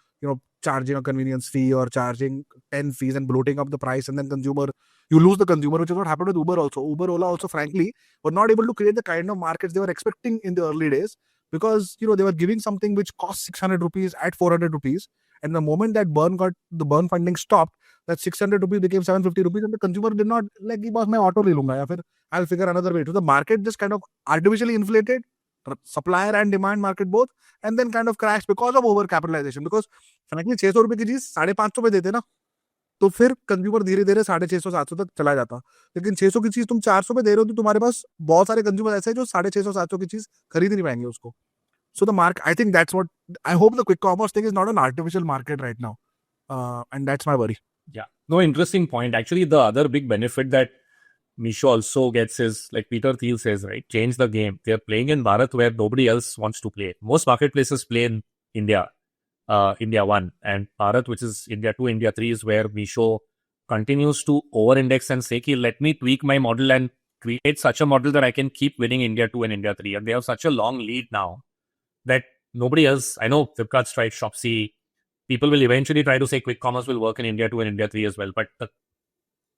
charging a convenience fee or charging 10 fees and bloating up the price, and then you lose the consumer, which is what happened with Uber also. Ola also, frankly, were not able to create the kind of markets they were expecting in the early days, because, they were giving something which cost 600 rupees at 400 rupees. And the moment that the burn funding stopped, that 600 rupees became 750 rupees, and the consumer did not like, boss, मैं auto ले लूंगा, या फिर I'll figure another way. So the market just kind of artificially inflated, supplier and demand market both, and then kind of crashed because of over capitalization. Because frankly 600 रुपए की चीज 550 पे देते ना, तो फिर कंज्यूमर धीरे धीरे 650 700 तक चला जाता. लेकिन 600 की चीज तुम 400 पे दे रहे हो, तो तुम्हारे पास बहुत सारे कंज्यूमर ऐसे हैं जो 650 700 की चीज खरीद नहीं पाएंगे उसको. So the market, I think that's what I hope the quick commerce thing is not an artificial market right now, and that's my worry. Yeah, no, interesting point. Actually, the other big benefit that Meesho also gets is, like Peter Thiel says, right? Change the game. They're playing in Bharat where nobody else wants to play. Most marketplaces play in India, India 1, and Bharat, which is India 2, India 3, is where Meesho continues to over-index and say, let me tweak my model and create such a model that I can keep winning India 2 and India 3. And they have such a long lead now that nobody else, I know Flipkart's tried Shopsy. People will eventually try to say quick commerce will work in India 2 and India 3 as well. But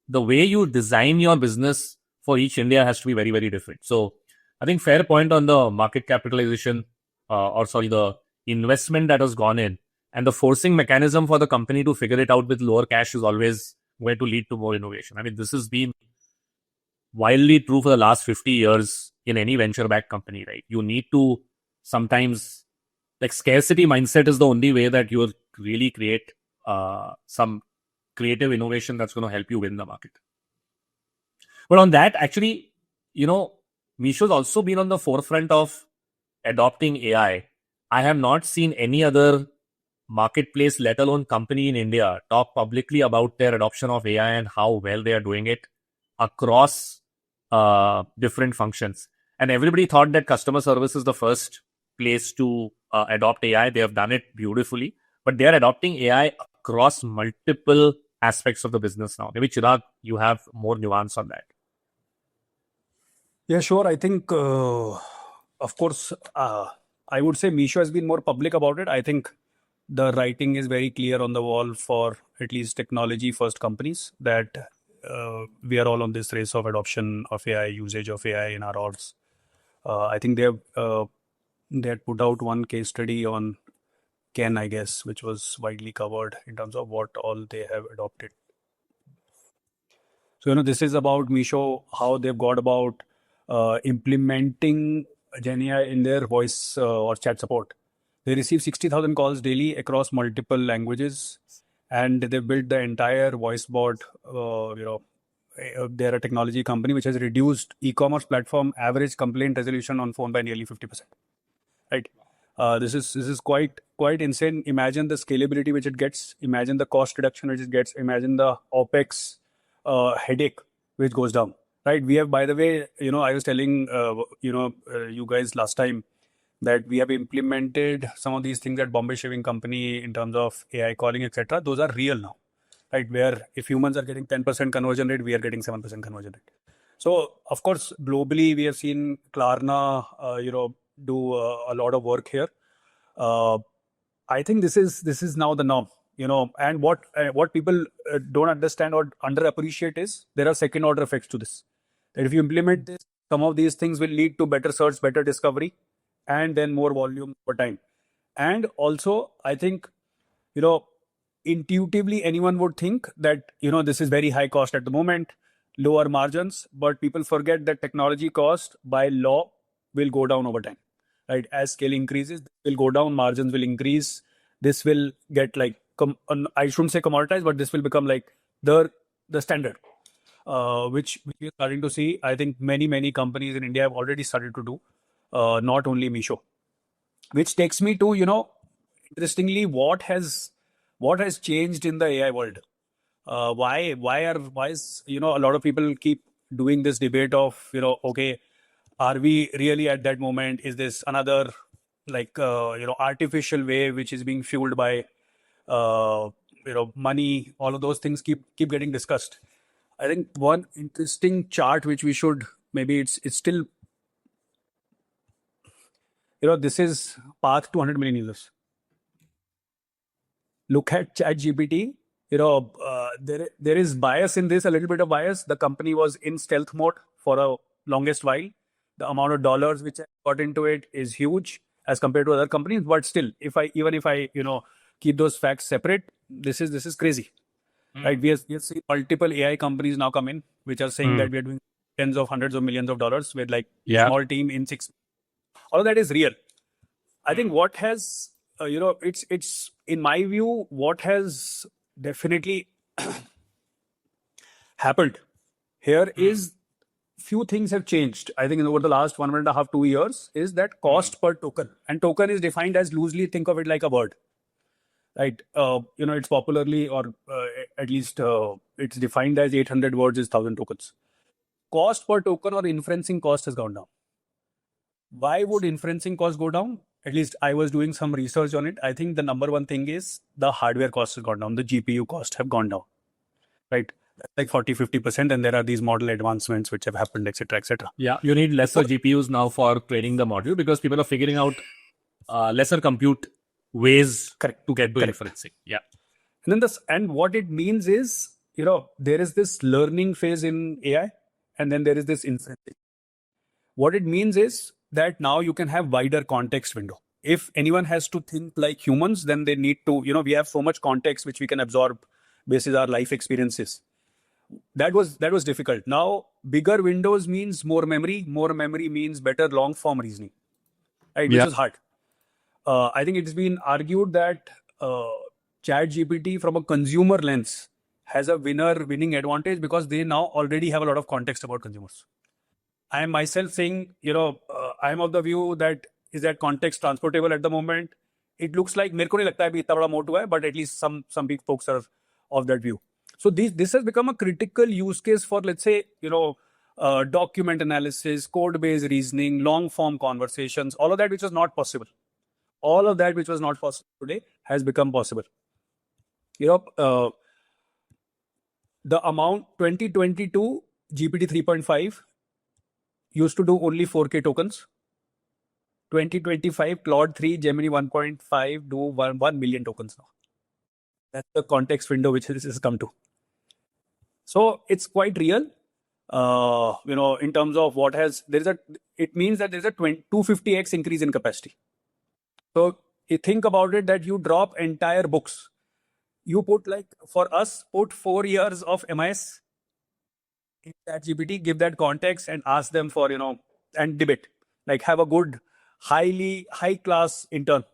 the way you design your business for each India has to be very, very different. So I think fair point on the market capitalization, the investment that has gone in, and the forcing mechanism for the company to figure it out with lower cash is always going to lead to more innovation. I mean, this has been wildly true for the last 50 years in any venture-backed company, right? You need to sometimes, like, scarcity mindset is the only way that you'll really create some creative innovation that's going to help you win the market. But on that, actually, Meesho's also been on the forefront of adopting AI. I have not seen any other marketplace, let alone company in India, talk publicly about their adoption of AI and how well they are doing it across different functions. And everybody thought that customer service is the first place to adopt AI. They have done it beautifully, but they are adopting AI across multiple aspects of the business now. Maybe Chirag, you have more nuance on that. Yeah, sure. I think, of course, I would say Meesho has been more public about it. I think the writing is very clear on the wall for at least technology first companies that we are all on this race of adoption of AI, usage of AI in our orgs. I think they had put out one case study on Ken, I guess, which was widely covered in terms of what all they have adopted. So, this is about Meesho, how they've got about implementing GenAI in their voice or chat support. They receive 60,000 calls daily across multiple languages, and they built the entire voice bot. They're a technology company which has reduced e-commerce platform average complaint resolution on phone by nearly 50%. Right? This is quite insane. Imagine the scalability which it gets. Imagine the cost reduction which it gets. Imagine the OPEX headache which goes down. Right? We have, by the way, I was telling you guys last time that we have implemented some of these things at Bombay Shaving Company in terms of AI calling, etc. Those are real now, right? Where if humans are getting 10% conversion rate, we are getting 7% conversion rate. So, of course, globally, we have seen Klarna, do a lot of work here. I think this is now the norm, and what people don't understand or underappreciate is there are second order effects to this. That if you implement this, some of these things will lead to better search, better discovery, and then more volume over time. And also, I think, intuitively anyone would think that, this is very high cost at the moment, lower margins, but people forget that technology cost by law will go down over time, right? As scale increases, it will go down, margins will increase. This will get I shouldn't say commoditized, but this will become like the standard, which we are starting to see. I think many companies in India have already started to do, not only Meesho. Which takes me to, interestingly, what has what has changed in the AI world? Why is, a lot of people keep doing this debate of, okay, are we really at that moment? Is this another artificial wave which is being fueled by money? All of those things keep getting discussed. I think one interesting chart which we should, maybe it's still, this is path to 100 million users. Look at ChatGPT. There is bias in this, a little bit of bias. The company was in stealth mode for a longest while. The amount of dollars which I got into it is huge as compared to other companies. But still, if I keep those facts separate, this is crazy, right? We have seen multiple AI companies now come in, which are saying that we are doing tens of hundreds of millions of dollars with small team in 6. All of that is real. I think what has it's in my view, what has definitely happened here is few things have changed. I think over the last 1.5, 2 years is that cost per token, and token is defined as loosely, think of it like a word, right? It's popularly, or at least it's defined as 800 words is 1,000 tokens. Cost per token or inferencing cost has gone down. Why would inferencing cost go down? At least I was doing some research on it. I think the number one thing is the hardware cost has gone down. The GPU cost have gone down, right? Like 40-50%. And there are these model advancements which have happened, etc., etc. Yeah, you need lesser GPUs now for training the module because people are figuring out lesser compute ways to get to inferencing. Yeah. And then and what it means is, there is this learning phase in AI, and then there is this inferencing. What it means is that now you can have wider context window. If anyone has to think like humans, then they need to, we have so much context which we can absorb based on our life experiences. That was difficult. Now, bigger windows means more memory. More memory means better long form reasoning, right? Which is hard. I think it's been argued that ChatGPT from a consumer lens has a winning advantage because they now already have a lot of context about consumers. I am myself saying, I am of the view that is that context transportable at the moment. It looks like मेरे को नहीं लगता है अभी इतना बड़ा मोट हुआ है, but at least some big folks are of that view. So this has become a critical use case for, let's say, document analysis, code-based reasoning, long-form conversations, all of that which was not possible. All of that which was not possible today has become possible. The amount 2022 GPT 3.5 used to do only 4K tokens. 2025 Claude 3 Gemini 1.5 do 1 million tokens now. That's the context window which this has come to. So it's quite real. In terms of what has it means that there's a 250x increase in capacity. So you think about it that you drop entire books. You put for us, put 4 years of MIS in ChatGPT, give that context and ask them for, and debate. Have a good, high class intern.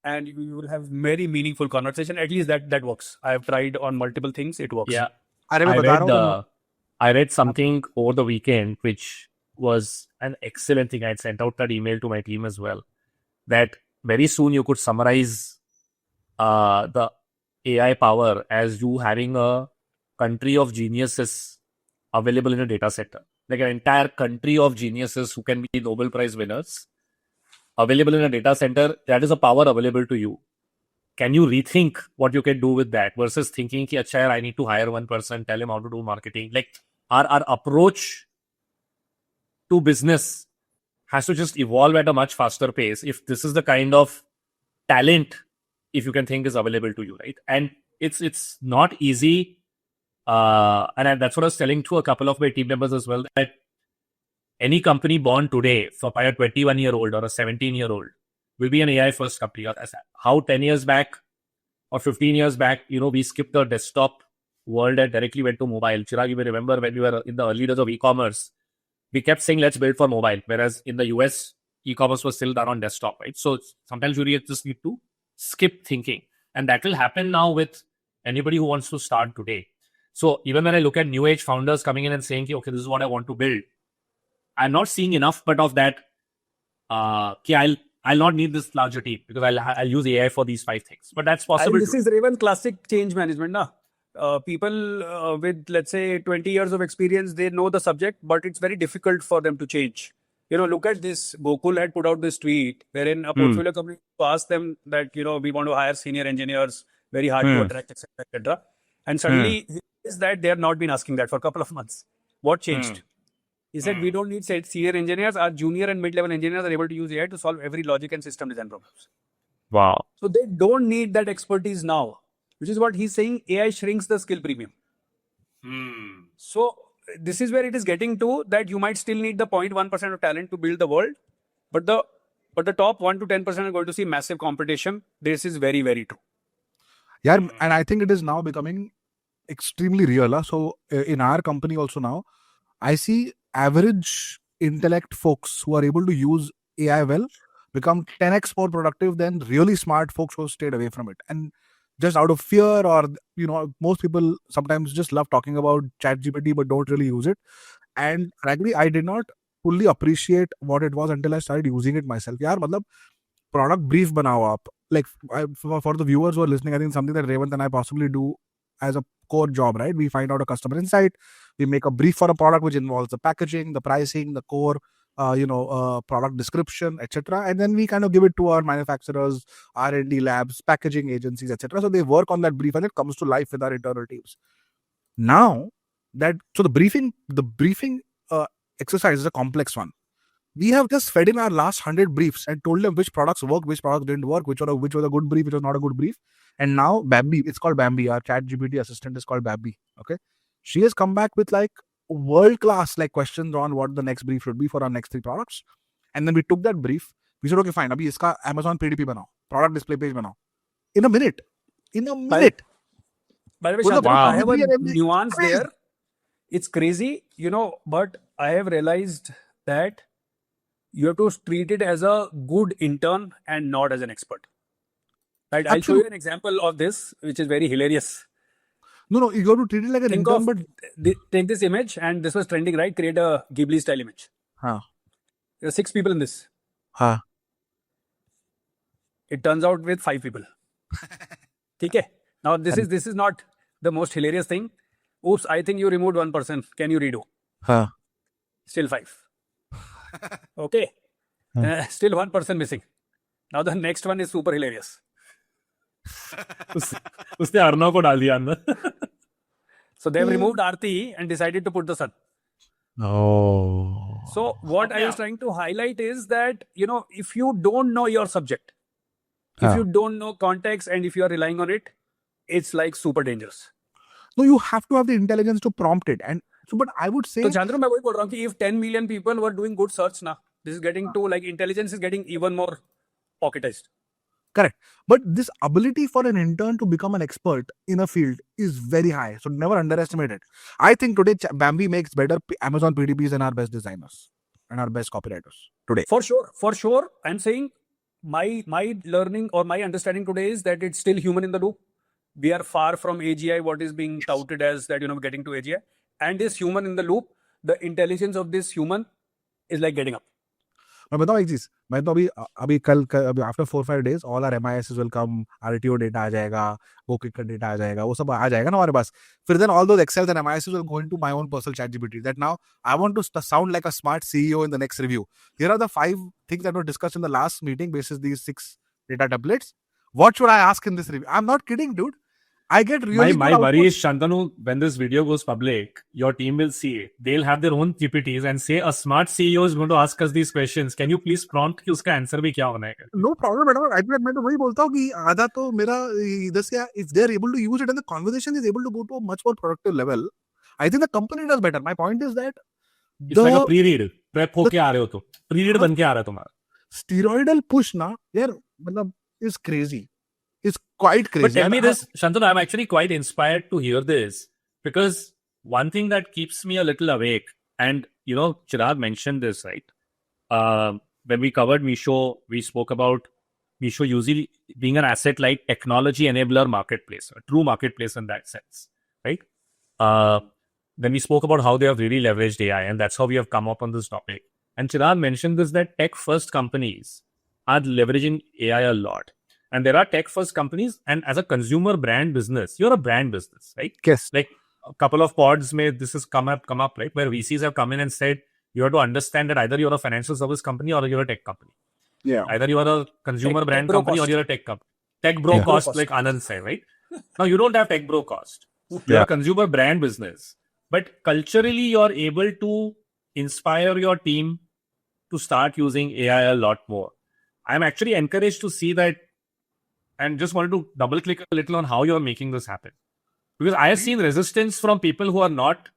And you will have very meaningful conversation. At least that works. I have tried on multiple things. It works. Yeah. I read something over the weekend, which was an excellent thing. I had sent out that email to my team as well, that very soon you could summarize the AI power as you having a country of geniuses available in a data center. Like an entire country of geniuses who can be Nobel Prize winners available in a data center. That is a power available to you. Can you rethink what you can do with that versus thinking ki, acha, I need to hire one person, tell him how to do marketing. Our approach to business has to just evolve at a much faster pace if this is the kind of talent, if you can think, is available to you, right? And it's not easy. And that's what I was telling to a couple of my team members as well, that any company born today by a 21-year-old or a 17-year-old will be an AI first company. How 10 years back or 15 years back, we skipped the desktop world and directly went to mobile. Chirag, you may remember when we were in the early days of e-commerce, we kept saying, let's build for mobile. Whereas in the US, e-commerce was still done on desktop, right? So sometimes you just need to skip thinking. And that will happen now with anybody who wants to start today. So even when I look at new age founders coming in and saying, okay, this is what I want to build, I'm not seeing enough but of that, I'll I'll not need this larger team because I'll use AI for these 5 things. But that's possible. And this is Revant classic change management. Na? People with, let's say, 20 years of experience, they know the subject, but it's very difficult for them to change. Look at this. Gokul had put out this tweet wherein a portfolio company asked them that, we want to hire senior engineers, very hard to attract, etc., etc. And suddenly, is that they have not been asking that for a couple of months. What changed? He said, we don't need senior engineers. Our junior and mid-level engineers are able to use AI to solve every logic and system design problems. Wow. So they don't need that expertise now, which is what he's saying. AI shrinks the skill premium. So this is where it is getting to, that you might still need the 0.1% of talent to build the world, but the top 1 to 10% are going to see massive competition. This is very, very true. Yeah, and I think it is now becoming extremely real. So in our company also now, I see average intellect folks who are able to use AI well become 10x more productive than really smart folks who stayed away from it. And just out of fear, or most people sometimes just love talking about ChatGPT but don't really use it. And frankly, I did not fully appreciate what it was until I started using it myself. Yaar, matlab, product brief banao aap. Like for the viewers who are listening, I think something that Revant and I possibly do as a core job, right? We find out a customer insight, we make a brief for a product which involves the packaging, the pricing, the core product description, etc. And then we kind of give it to our manufacturers, R&D labs, packaging agencies, etc. So they work on that brief and it comes to life with our internal teams. Now so the briefing exercise is a complex one. We have just fed in our last 100 briefs and told them which products worked, which products didn't work, which was a good brief, which was not a good brief. And now Bambi, it's called Bambi. Our ChatGPT assistant is called Bambi. Okay, she has come back with like world-class questions on what the next brief should be for our next 3 products. And then we took that brief. We said, okay, fine. Abhi iska Amazon PDP banao, product display page banao. In a minute. By the way, Shantanu, I have a nuance there. It's crazy, but I have realized that you have to treat it as a good intern and not as an expert. Right? I'll show you an example of this, which is very hilarious. No, you got to treat it like an intern, but take this image, and this was trending, right? Create a Ghibli style image. There are 6 people in this. It turns out with 5 people. Okay. Now this is not the most hilarious thing. Oops, I think you removed 1 person. Can you redo? Still 5. Okay. Still 1 person missing. Now the next one is super hilarious. उसने अर्णव को डाल दिया अंदर. So they've removed Aarti and decided to put the sun. Oh. So what I was trying to highlight is that, if you don't know your subject, if you don't know context, and if you are relying on it, it's like super dangerous. No, you have to have the intelligence to prompt it. And so, but I would say, So Shantanu, मैं वही बोल रहा हूँ कि if 10 million people were doing good search now, this is getting to intelligence is getting even more pocketized. Correct. But this ability for an intern to become an expert in a field is very high. So never underestimate it. I think today Bambi makes better Amazon PDPs than our best designers and our best copywriters today. For sure. I'm saying my learning or my understanding today is that it's still human in the loop. We are far from AGI, what is being touted as that, getting to AGI. And this human in the loop, the intelligence of this human is getting up. मैं बताऊँ एक चीज, मैं तो अभी कल after 4-5 days all our MISs will come, RTO data आ जाएगा, GoKwik का data आ जाएगा, वो सब आ जाएगा ना हमारे पास. फिर then all those Excels and MISs will go into my own personal ChatGPT. That now I want to sound like a smart CEO in the next review. Here are the 5 things that were discussed in the last meeting basis these 6 data templates. What should I ask in this review? I'm not kidding, dude. I get really my worry is, Shantanu, when this video goes public, your team will see it. They'll have their own GPTs and say a smart CEO is going to ask us these questions. Can you please prompt कि उसका answer भी क्या होना है? No problem at all. मैं तो वही बोलता हूँ कि आधा तो मेरा इधर से, if they're able to use it and the conversation is able to go to a much more productive level, I think the company does better. My point is that it's like a pre-read. Prep होके आ रहे हो तो pre-read बन के आ रहा है तुम्हारा. Steroidal push ना यार मतलब is crazy. It's quite crazy. But tell me this, Shantanu, I'm actually quite inspired to hear this, because one thing that keeps me a little awake, and Chirag mentioned this, right? When we covered Meesho, we spoke about Meesho usually being an asset-light technology enabler marketplace, a true marketplace in that sense, right? Then we spoke about how they have really leveraged AI, and that's how we have come up on this topic. And Chirag mentioned this, that tech-first companies are leveraging AI a lot. And there are tech-first companies, and as a consumer brand business, you're a brand business, right? Yes. Like a couple of pods may this has come up, right? Where VCs have come in and said, you have to understand that either you're a financial service company or you're a tech company. Yeah. Either you are a consumer brand bro company cost. or you're a tech company. Tech bro Yeah. cost, Cost. like Anand said, right? Now you don't have tech bro cost. You're Yeah. a consumer brand business. But culturally, you're able to inspire your team to start using AI a lot more. I'm actually encouraged to see that, and just wanted to double click a little on how you're making this happen. Because I have seen resistance from people who are not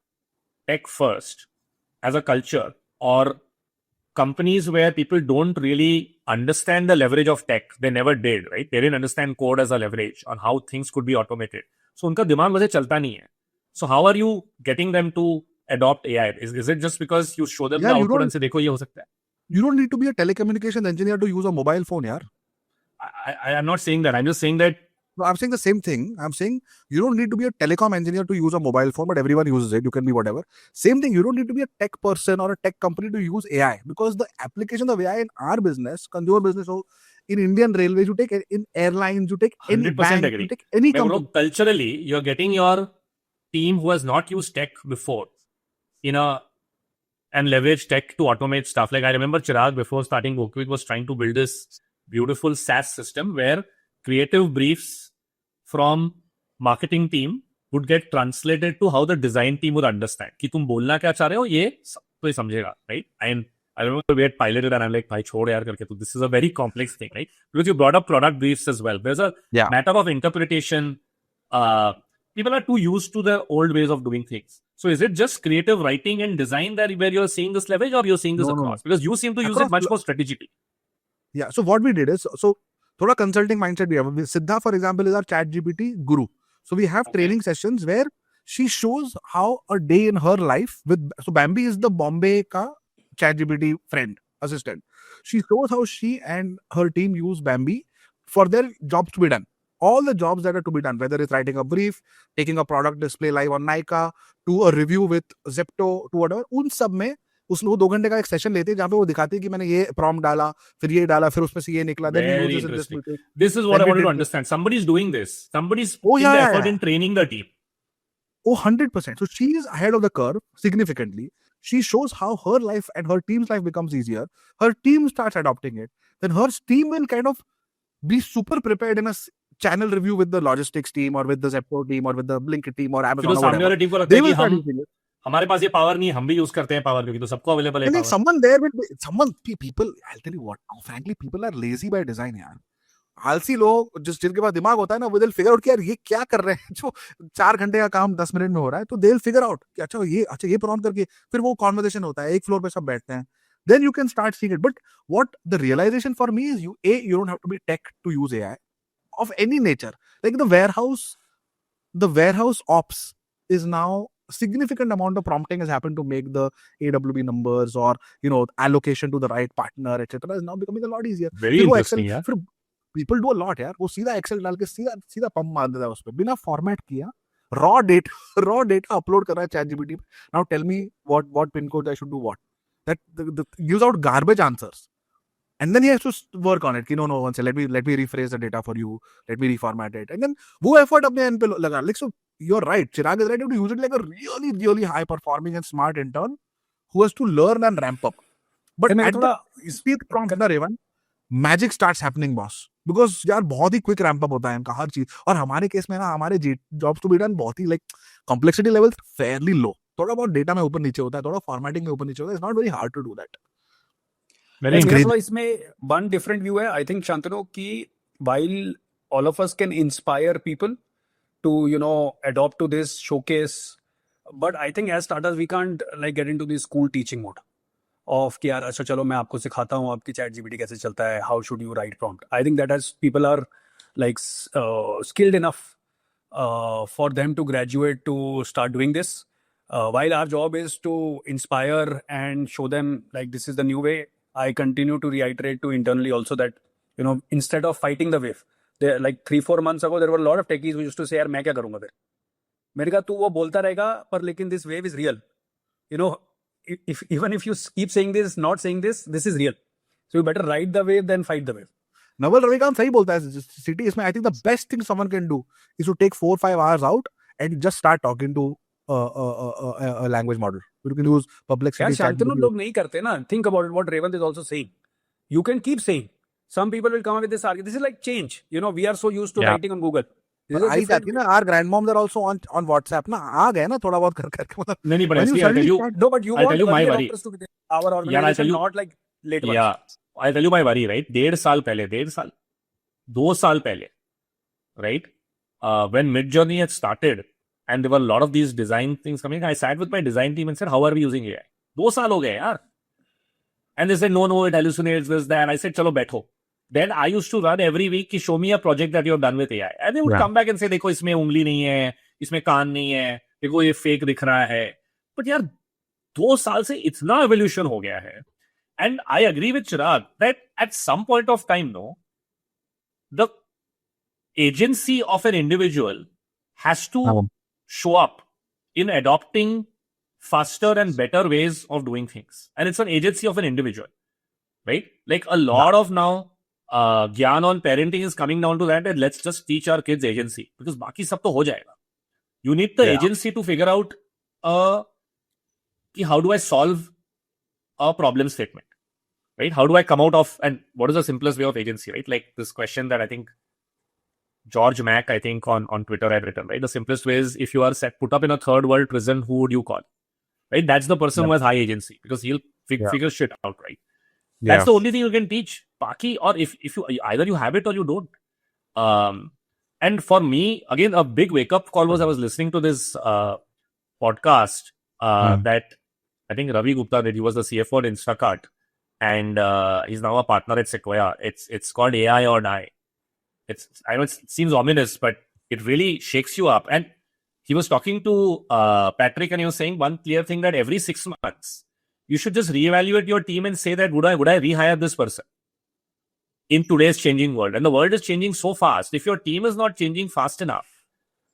tech first as a culture, or companies where people don't really understand the leverage of tech. They never did, right? They didn't understand code as a leverage on how things could be automated. So उनका दिमाग वैसे चलता नहीं है. So how are you getting them to adopt AI? Is it just because you show them the output and say देखो ये हो सकता है? You don't need to be a telecommunications engineer to use a mobile phone, yaar. I'm not saying that. I'm just saying that. No, I'm saying the same thing. I'm saying you don't need to be a telecom engineer to use a mobile phone, but everyone uses it. You can be whatever. Same thing. You don't need to be a tech person or a tech company to use AI, because the application of AI in our business, consumer business, so in Indian Railways, you take in airlines, you take any 100% bank, agree. you take any But, company. culturally, you're getting your team who has not used tech before and leverage tech to automate stuff. Like I remember Chirag, before starting GoKwik, was trying to build this beautiful SaaS system where creative briefs from marketing team would get translated to how the design team would understand. कि तुम बोलना क्या चाह रहे हो, ये कोई समझेगा, right? And I remember we had piloted and I'm like, भाई छोड़ यार करके तू. This is a very complex thing, right? Because you brought up product briefs as well. There's a matter of interpretation. People are too used to the old ways of doing things. So is it just creative writing and design that where you're seeing this leverage, or you're seeing this across? Because you seem to use it much more strategically. Yeah. So what we did is, so thoda consulting mindset we have. Siddha, for example, is our ChatGPT guru. So we have training sessions where she shows how a day in her life with, so Bambi is the Bombay ka ChatGPT friend, assistant. She shows how she and her team use Bambi for their jobs to be done. All the jobs that are to be done, whether it's writing a brief, taking a product display live on Nykaa, to a review with Zepto, to whatever, उन सब में वो 2 घंटे का एक session लेते हैं जहाँ पे वो दिखाते हैं कि मैंने ये प्रॉम्प्ट डाला, फिर ये डाला, फिर उसमें से ये निकला. Very interesting. This is what I wanted to understand. Somebody's doing this. Somebody's putting the effort in training the team. Oh, 100%. So she is ahead of the curve significantly. She shows how her life and her team's life becomes easier. Her team starts adopting it. Then her team will kind of be super prepared in a channel review with the logistics team or with the Zepto team or with the Blinkit team or Amazon or whatever. Team को लगता है कि हम हमारे पास ये power नहीं, हम भी यूज करते हैं पावर, क्योंकि तो सबको अवेलेबल है. Someone there will be, people, I'll tell you what, frankly, people are lazy by design, यार. आलसी लोग जिनके पास दिमाग होता है ना, वो they'll figure out कि यार ये क्या कर रहे हैं, जो 4 घंटे का काम 10 मिनट में हो रहा है, तो they'll figure out कि अच्छा ये प्रॉम्प्ट करके फिर वो कॉन्वर्सेशन होता है, एक फ्लोर पे सब बैठते हैं. Then you can start seeing it. But what the realization for me is, you don't have to be tech to use AI of any nature. Like the warehouse ops is now significant amount of prompting has happened to make the AWB numbers or allocation to the right partner, etc. is now becoming a lot easier. Very interesting, yeah. People do a lot, यार. वो सीधा Excel डाल के सीधा pump मार देता है उसपे, बिना फॉर्मेट किया, raw data upload कर रहा है ChatGPT. Now tell me what pin code I should do what. That gives out garbage answers. And then he has to work on it. No, one second, let me rephrase the data for you. Let me reformat it. And then वो effort अपने end पे लगा. Like, so you're right. Chirag is right. You have to use it like a really, really high performing and smart intern who has to learn and ramp up. But at the speed prompt करना Revant, magic starts happening, boss. Because यार बहुत ही quick ramp up होता है इनका हर चीज. और हमारे case में ना, हमारे jobs to be done बहुत ही like complexity levels fairly low. थोड़ा बहुत data में ऊपर नीचे होता है, थोड़ा formatting में ऊपर नीचे होता है. It's not very hard to do that. मेरा थोड़ा इसमें one different view है. I think Shantanu कि while all of us can inspire people to adopt to this showcase, but I think as starters we can't like get into the school teaching mode of कि यार अच्छा चलो मैं आपको सिखाता हूँ आपकी ChatGPT कैसे चलता है, how should you write prompt. I think that as people are like skilled enough for them to graduate to start doing this, while our job is to inspire and show them like this is the new way. I continue to reiterate to internally also that instead of fighting the wave, there like 3-4 months ago there were a lot of techies who used to say यार मैं क्या करूँगा फिर. मैंने कहा तू वो बोलता रहेगा पर लेकिन this wave is real. Even if you keep saying this, not saying this is real. So you better ride the wave than fight the wave. Naval Ravikant सही बोलता है सिटी इसमें. I think the best thing someone can do is to take 4-5 hours out and just start talking to a language model. You can use public यार city Shantanu लोग नहीं करते ना. Think about it, what Revant is also saying. You can keep saying. Some people will come up with this argument. This is like change. You know, we are so used to writing on Google. आई जाती है ना. Our grandmoms are also on WhatsApp ना. आ गए ना थोड़ा बहुत करके मतलब. नहीं but When you actually I'll tell suddenly you, start- No, but you I'll want tell you my earlier worry. doctors to be there. Our I'll tell organization, you- not like late ones. Yeah, I'll tell you my worry, right? 1.5 साल पहले, 2 साल पहले, right? When Midjourney had started and there were a lot of these design things coming, I sat with my design team and said, how are we using AI? 2 साल हो गए यार. And they said, no, it hallucinates this, that. I said, chalo, बैठो. Then I used to run every week कि show me a project that you have done with AI. And they would come back and say, देखो इसमें उंगली नहीं है, इसमें कान नहीं है, देखो ये fake दिख रहा है. But यार 2 साल से इतना evolution हो गया है. And I agree with Chirag that at some point of time, no, the agency of an individual has to show up in adopting faster and better ways of doing things. And it's an agency of an individual, right? Like a lot of now, Gyan on parenting is coming down to that, and let's just teach our kids agency because बाकी सब तो हो जाएगा. You need the agency to figure out कि how do I solve a problem statement, right? How do I come out of, and what is the simplest way of agency, right? Like this question that I think George Mack, I think on Twitter had written, right? The simplest way is if you are put up in a third world prison, who would you call, right? That's the person who has high agency because he'll figure shit out, right? That's the only thing you can teach. Baki, or if you either you have it or you don't. And for me, again, a big wake up call was I was listening to this podcast that I think Ravi Gupta did. He was the CFO at Instacart, and he's now a partner at Sequoia. It's called AI or Die. I know it seems ominous, but it really shakes you up. And he was talking to Patrick, and he was saying one clear thing that every 6 months you should just reevaluate your team and say that would I rehire this person in today's changing world? And the world is changing so fast. If your team is not changing fast enough,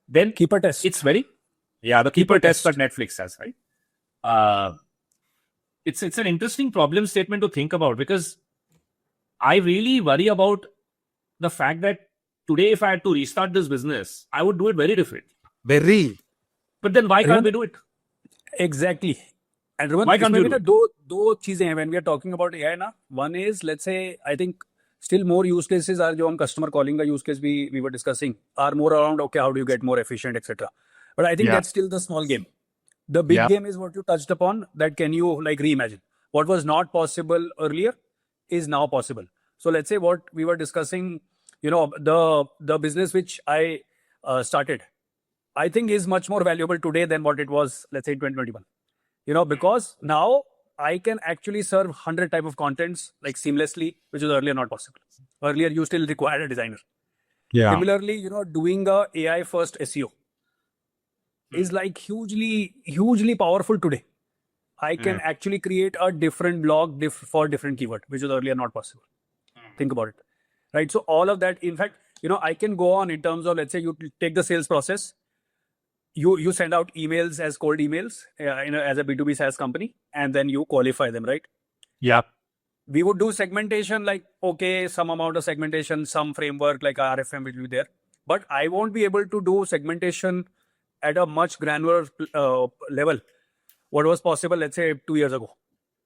then Keeper test. It's very the keeper test that Netflix has, right? It's an interesting problem statement to think about because I really worry about the fact that today, if I had to restart this business, I would do it very differently. Very. But then why can't we do it? Exactly. And remember, Why can't we do it? दो चीजें हैं when we are talking about AI ना. One is, let's say, I think still more use cases are जो हम customer calling का use case we were discussing are more around, okay, how do you get more efficient, etc. But I think that's still the small game. The big game is what you touched upon, that can you like reimagine. What was not possible earlier is now possible. So let's say what we were discussing, you know, the business which I started, I think is much more valuable today than what it was, let's say, in 2021. You know, because now I can actually serve 100 type of contents like seamlessly, which was earlier not possible. Earlier, you still required a designer. Similarly, you know, doing a AI first SEO is like hugely powerful today. I can actually create a different blog for different keyword, which was earlier not possible. Think about it, right? So all of that, in fact, you know, I can go on in terms of, let's say you take the sales process. You send out emails as cold emails as a B2B SaaS company, and then you qualify them, right? Yeah. We would do segmentation, like, okay, some amount of segmentation, some framework like RFM will be there. But I won't be able to do segmentation at a much granular level. What was possible, let's say, 2 years ago.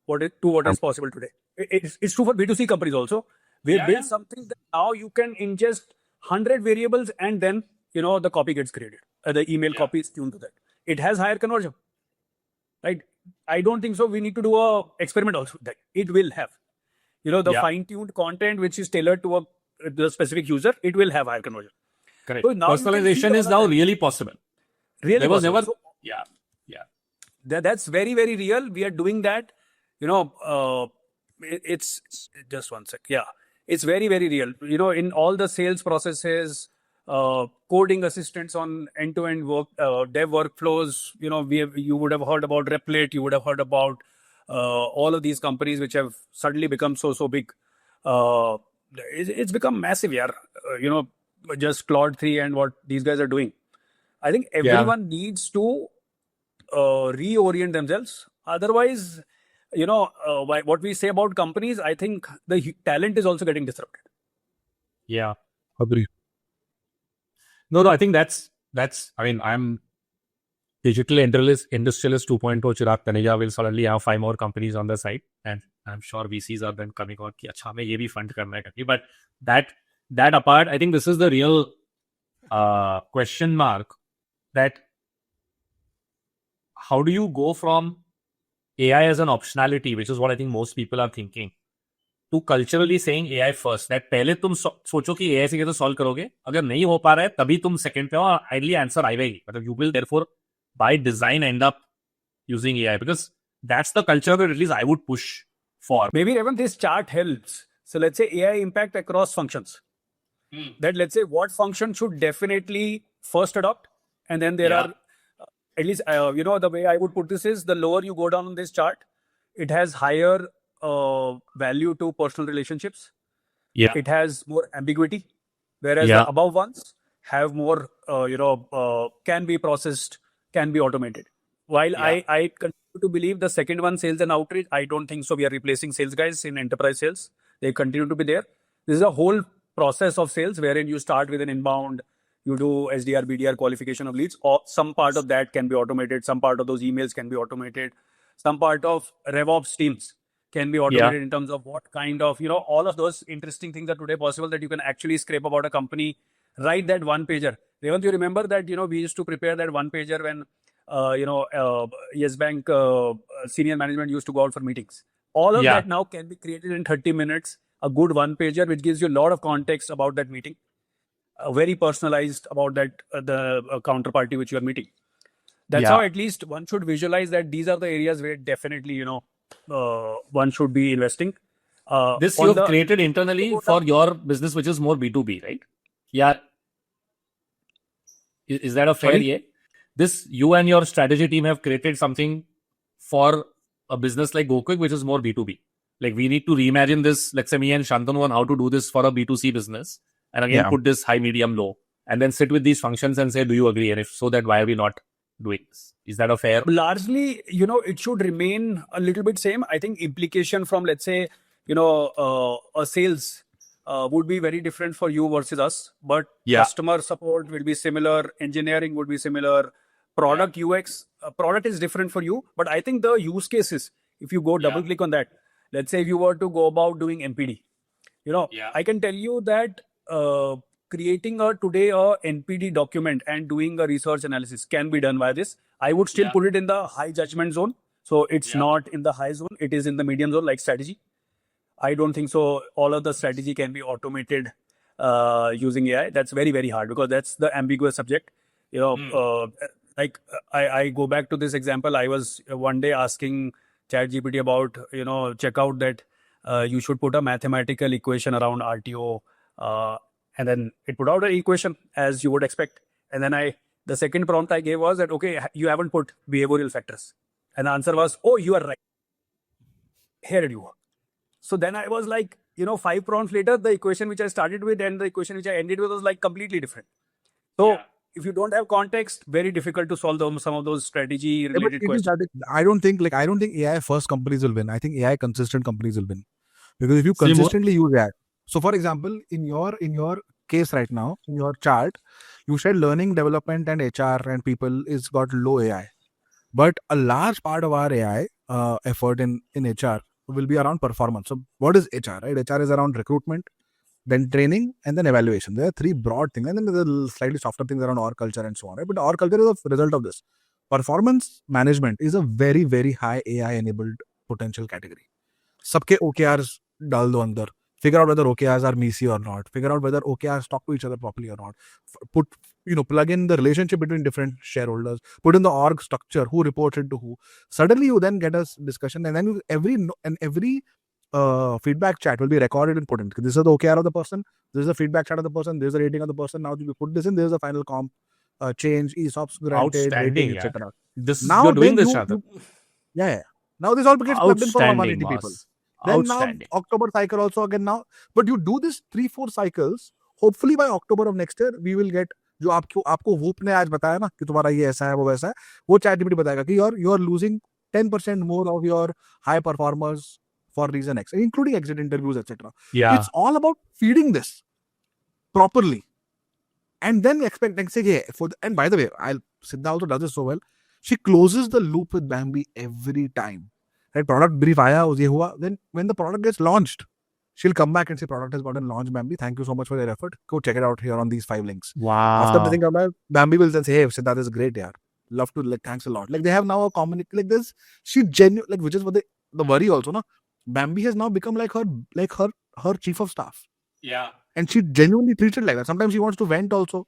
What is possible today. It's true for B2C companies also. We built something that now you can ingest 100 variables and then, you know, the copy gets created. The email copy is tuned to that. It has higher conversion, right? I don't think so. We need to do a experiment also. That it will have, you know, the fine-tuned content which is tailored to the specific user. It will have higher conversion. Correct. So personalization is now really possible. Really, there was possible. never. So, yeah. That's very, very real. We are doing that. You know, it's just one sec. Yeah, it's very, very real. You know, in all the sales processes, coding assistants on end-to-end work, dev workflows. You know, you would have heard about Replit. You would have heard about all of these companies which have suddenly become so big. It's become massive, yeah. You know, just Claude 3 and what these guys are doing. I think everyone needs to reorient themselves. Otherwise, what we say about companies, I think the talent is also getting disrupted. Yeah. Agree. No, I think that's, I mean, I'm digital industrialist 2.0, Chirag Taneja will suddenly have 5 more companies on the site. And I'm sure VCs are then coming out, ki, acha, hame ye bhi fund karna hai. But that apart, I think this is the real question mark, that how do you go from AI as an optionality, which is what I think most people are thinking, to culturally saying AI first. That पहले तुम सोचो कि AI से कैसे solve करोगे, अगर नहीं हो पा रहा है तभी तुम second पे हो, और ideally answer आएगी. मतलब you will therefore by design end up using AI, because that's the culture that at least I would push for. Maybe even this chart helps. So let's say AI impact across functions. That let's say what function should definitely first adopt, and then there are at least the way I would put this is, the lower you go down on this chart, it has higher value to personal relationships. Yeah. It has more ambiguity, whereas the above ones have more can be processed, can be automated. While I continue to believe the second one, sales and outreach, I don't think so. We are replacing sales guys in enterprise sales. They continue to be there. This is a whole process of sales wherein you start with an inbound, you do SDR, BDR qualification of leads, or some part of that can be automated. Some part of those emails can be automated. Some part of RevOps teams can be automated in terms of what kind of, all of those interesting things are today possible, that you can actually scrape about a company, write that one pager. Revant, you remember that, we used to prepare that one pager when, Yes Bank senior management used to go out for meetings. All of that now can be created in 30 minutes, a good one pager, which gives you a lot of context about that meeting. Very personalized about that the counterparty which you are meeting. That's how at least one should visualize that these are the areas where definitely one should be investing. This you have created internally for your business, which is more B2B, right? Yeah. Is that a fair yeah? This you and your strategy team have created something for a business like GoKwik, which is more B2B. Like we need to reimagine this. Let's say me and Shantanu on how to do this for a B2C business. And again, put this high, medium, low, and then sit with these functions and say, do you agree? And if so, that why are we not doing this? Is that a fair? Largely, it should remain a little bit same. I think implication from, let's say, a sales would be very different for you versus us. But customer support will be similar. Engineering would be similar. Product UX, product is different for you. But I think the use cases, if you go double click on that, let's say if you were to go about doing MPD, I can tell you that creating today a NPD document and doing a research analysis can be done by this. I would still put it in the high judgment zone. So it's not in the high zone. It is in the medium zone, like strategy. I don't think so. All of the strategy can be automated using AI. That's very, very hard because that's the ambiguous subject. Like I go back to this example. I was one day asking ChatGPT about, check out that you should put a mathematical equation around RTO. And then it put out an equation as you would expect. And then the second prompt I gave was that, okay, you haven't put behavioral factors. And the answer was, oh, you are right. Here you are. So then I was like, 5 prompts later, the equation which I started with and the equation which I ended with was like completely different. So if you don't have context, very difficult to solve some of those strategy related questions. I don't think AI first companies will win. I think AI consistent companies will win. Because if you consistently use AI. So for example, in your case right now, in your chart, you said learning, development and HR and people is got low AI. But a large part of our AI effort in HR will be around performance. So what is HR, right? HR is around recruitment, then training, and then evaluation. There are 3 broad things. And then there's slightly softer things around org culture and so on. Right? But org culture is a result of this. Performance management is a very, very high AI-enabled potential category. Sabke OKRs dal do andar. Figure out whether OKRs are messy or not. Figure out whether OKRs talk to each other properly or not. Plug in the relationship between different shareholders. Put in the org structure, who reports it to who. Suddenly, you then get a discussion, and then every feedback chat will be recorded and put in. This is the OKR of the person. This is the feedback chat of the person. This is the rating of the person. Now you put this in. This is the final comp. Change, ESOPs granted, rating, etc. Now you're doing this, Now this all gets plugged in for 180 people. Then now October cycle also again now. But you do this 3-4 cycles. Hopefully by October of next year, we will get जो आपको whoop ने आज बताया ना कि तुम्हारा ये ऐसा है वो वैसा है वो ChatGPT बताएगा कि you are losing 10% more of your high performers for reason X, including exit interviews, etc. Yeah. It's all about feeding this properly. And then expect next say, yeah, and by the way, Siddha also does this so well. She closes the loop with Bambi every time. Right? Product brief aaya, ye hua. Then when the product gets launched, she'll come back and say, product has gotten launched, Bambi. Thank you so much for your effort. Go check it out here on these 5 links. Wow. After the thing come back, Bambi will then say, hey, Siddha, this is great, yaar. Love to, like, thanks a lot. Like, they have now a common, like this, she genuinely, like, which is what the worry also, no? Bambi has now become like her chief of staff. Yeah. And she genuinely treats it like that. Sometimes she wants to vent also.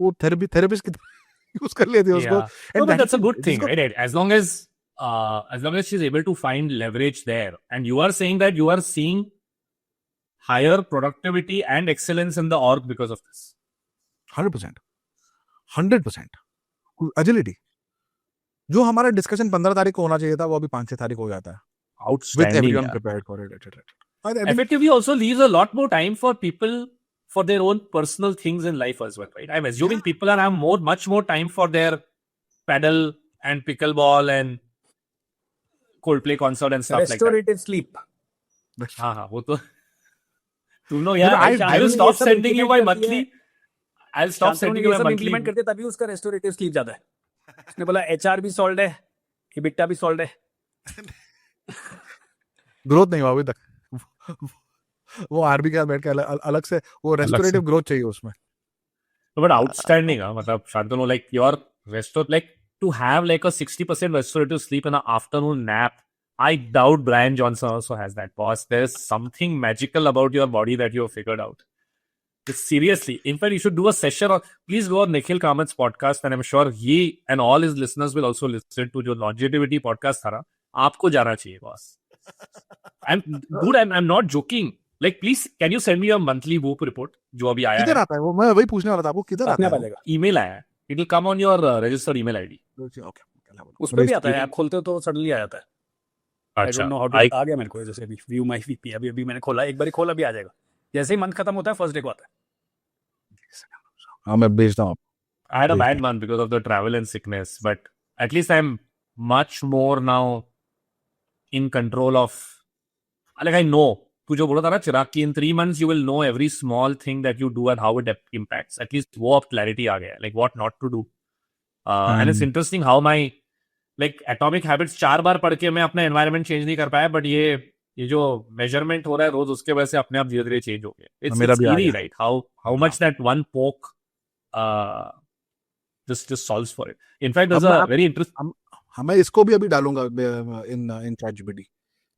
वो therapist की use कर लेती है उसको. Yeah. And No, but that's a good thing, got- right? As long as she's able to find leverage there, and you are saying that you are seeing higher productivity and excellence in the org because of this. 100%. 100%. Agility. जो हमारा discussion 15 तारीख को होना चाहिए था वो अभी 5-6 तारीख हो जाता है. With Outstanding. everyone Yeah. prepared for it, etc. I mean, Effectively also leaves a lot more time for people for their own personal things in life as well, right? I'm assuming people are have much more time for their paddle and pickleball and Coldplay concert and stuff like that. Restorative sleep. हाँ, वो तो तुम लोग यार, I will Shantanu stop ये सब sending you my implement करती monthly. है। I'll stop शांतनु sending ये you my सब monthly. implement करते तभी उसका restorative sleep ज्यादा है। उसने बोला HR भी solved है, EBITDA भी solved है। ग्रोथ नहीं हुआ अभी तक. वो आरबी के साथ बैठ के अलग से वो रेस्टोरेटिव ग्रोथ चाहिए उसमें. No, but outstanding, मतलब Shantanu, like your like to have like a 60% restorative sleep and an afternoon nap. I doubt Brian Johnson also has that, boss. There's something magical about your body that you have figured out. Seriously, in fact, you should do a session or please go on Nikhil Kamat's podcast, and I'm sure he and all his listeners will also listen to your longevity podcast. Thara, आपको जाना चाहिए, boss. I'm not joking. Like, please, can you send me a monthly Whoop report? जो अभी आया किधर है? आता है वो? मैं वही पूछने वाला था, आपको किधर आता है? email आया है. It will come on your registered email ID. Okay. उस पे भी आता है, ऐप खोलते हो तो सडनली आ जाता है. I अच्छा. don't know how to आ गया मेरे को, जैसे अभी व्यू माय वीपी अभी मैंने खोला, एक बार ही खोला भी आ जाएगा. जैसे ही मंथ खत्म होता है फर्स्ट डे को आता है. हाँ, मैं भेजता हूँ. I had a bad month because of the travel and sickness, but at least I'm much more now in control of, like, I know. तू जो बोला था ना चिराग की in 3 months you will know every small thing that you do and how it impacts. At least वो अब clarity आ गया है, like what not to do. And it's interesting how my like atomic habits 4 बार पढ़ के मैं अपना environment change नहीं कर पाया, but ये जो measurement हो रहा है रोज उसके वजह से अपने आप धीरे-धीरे change हो गया. It's eerie, right? How much that one poke just solves for it. In fact, there's a very interesting. मैं इसको भी अभी डालूंगा in ChatGPT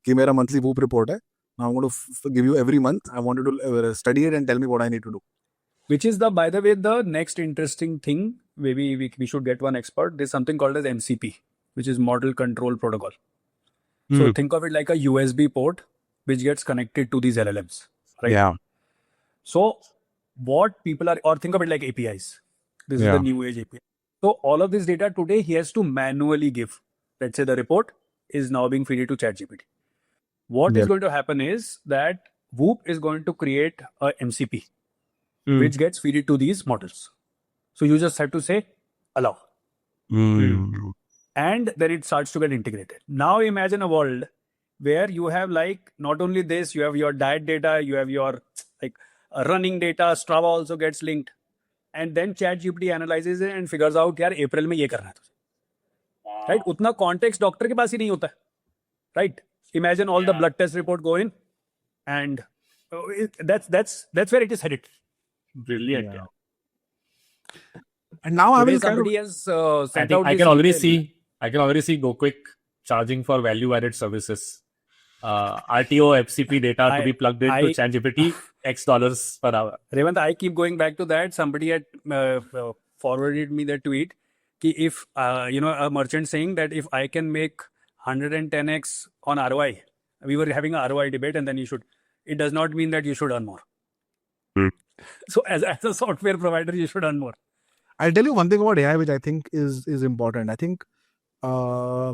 कि मेरा monthly Whoop report है. Now I'm going to give you every month. I want you to study it and tell me what I need to do. Which is by the way, the next interesting thing. Maybe we should get one expert. There's something called as MCP, which is Model Control Protocol. So think of it like a USB port which gets connected to these LLMs, right? Yeah. So what people are, or think of it like APIs. This is the new age API. So all of this data today he has to manually give. Let's say the report is now being fed to ChatGPT. What is going to happen is that Whoop is going to create a MCP which gets fed to these models. So you just have to say allow. And then it starts to get integrated. Now imagine a world where you have like not only this, you have your diet data, you have your like running data, Strava also gets linked. And then ChatGPT analyzes it and figures out यार अप्रैल में ये करना है तुझे. Right? उतना context doctor के पास ही नहीं होता है. Right? Imagine all the blood test report go in, and that's where it is headed. Brilliant. Yeah. And now I will somebody has sent out. I can already see GoKwik charging for value-added services. RTO FCP data to be plugged into ChatGPT X dollars per hour. Revant, I keep going back to that. Somebody had forwarded me that tweet. Ki if a merchant saying that if I can make 110x on ROI, we were having a ROI debate, and then it does not mean that you should earn more. So as a software provider, you should earn more. I'll tell you one thing about AI which I think is important. I think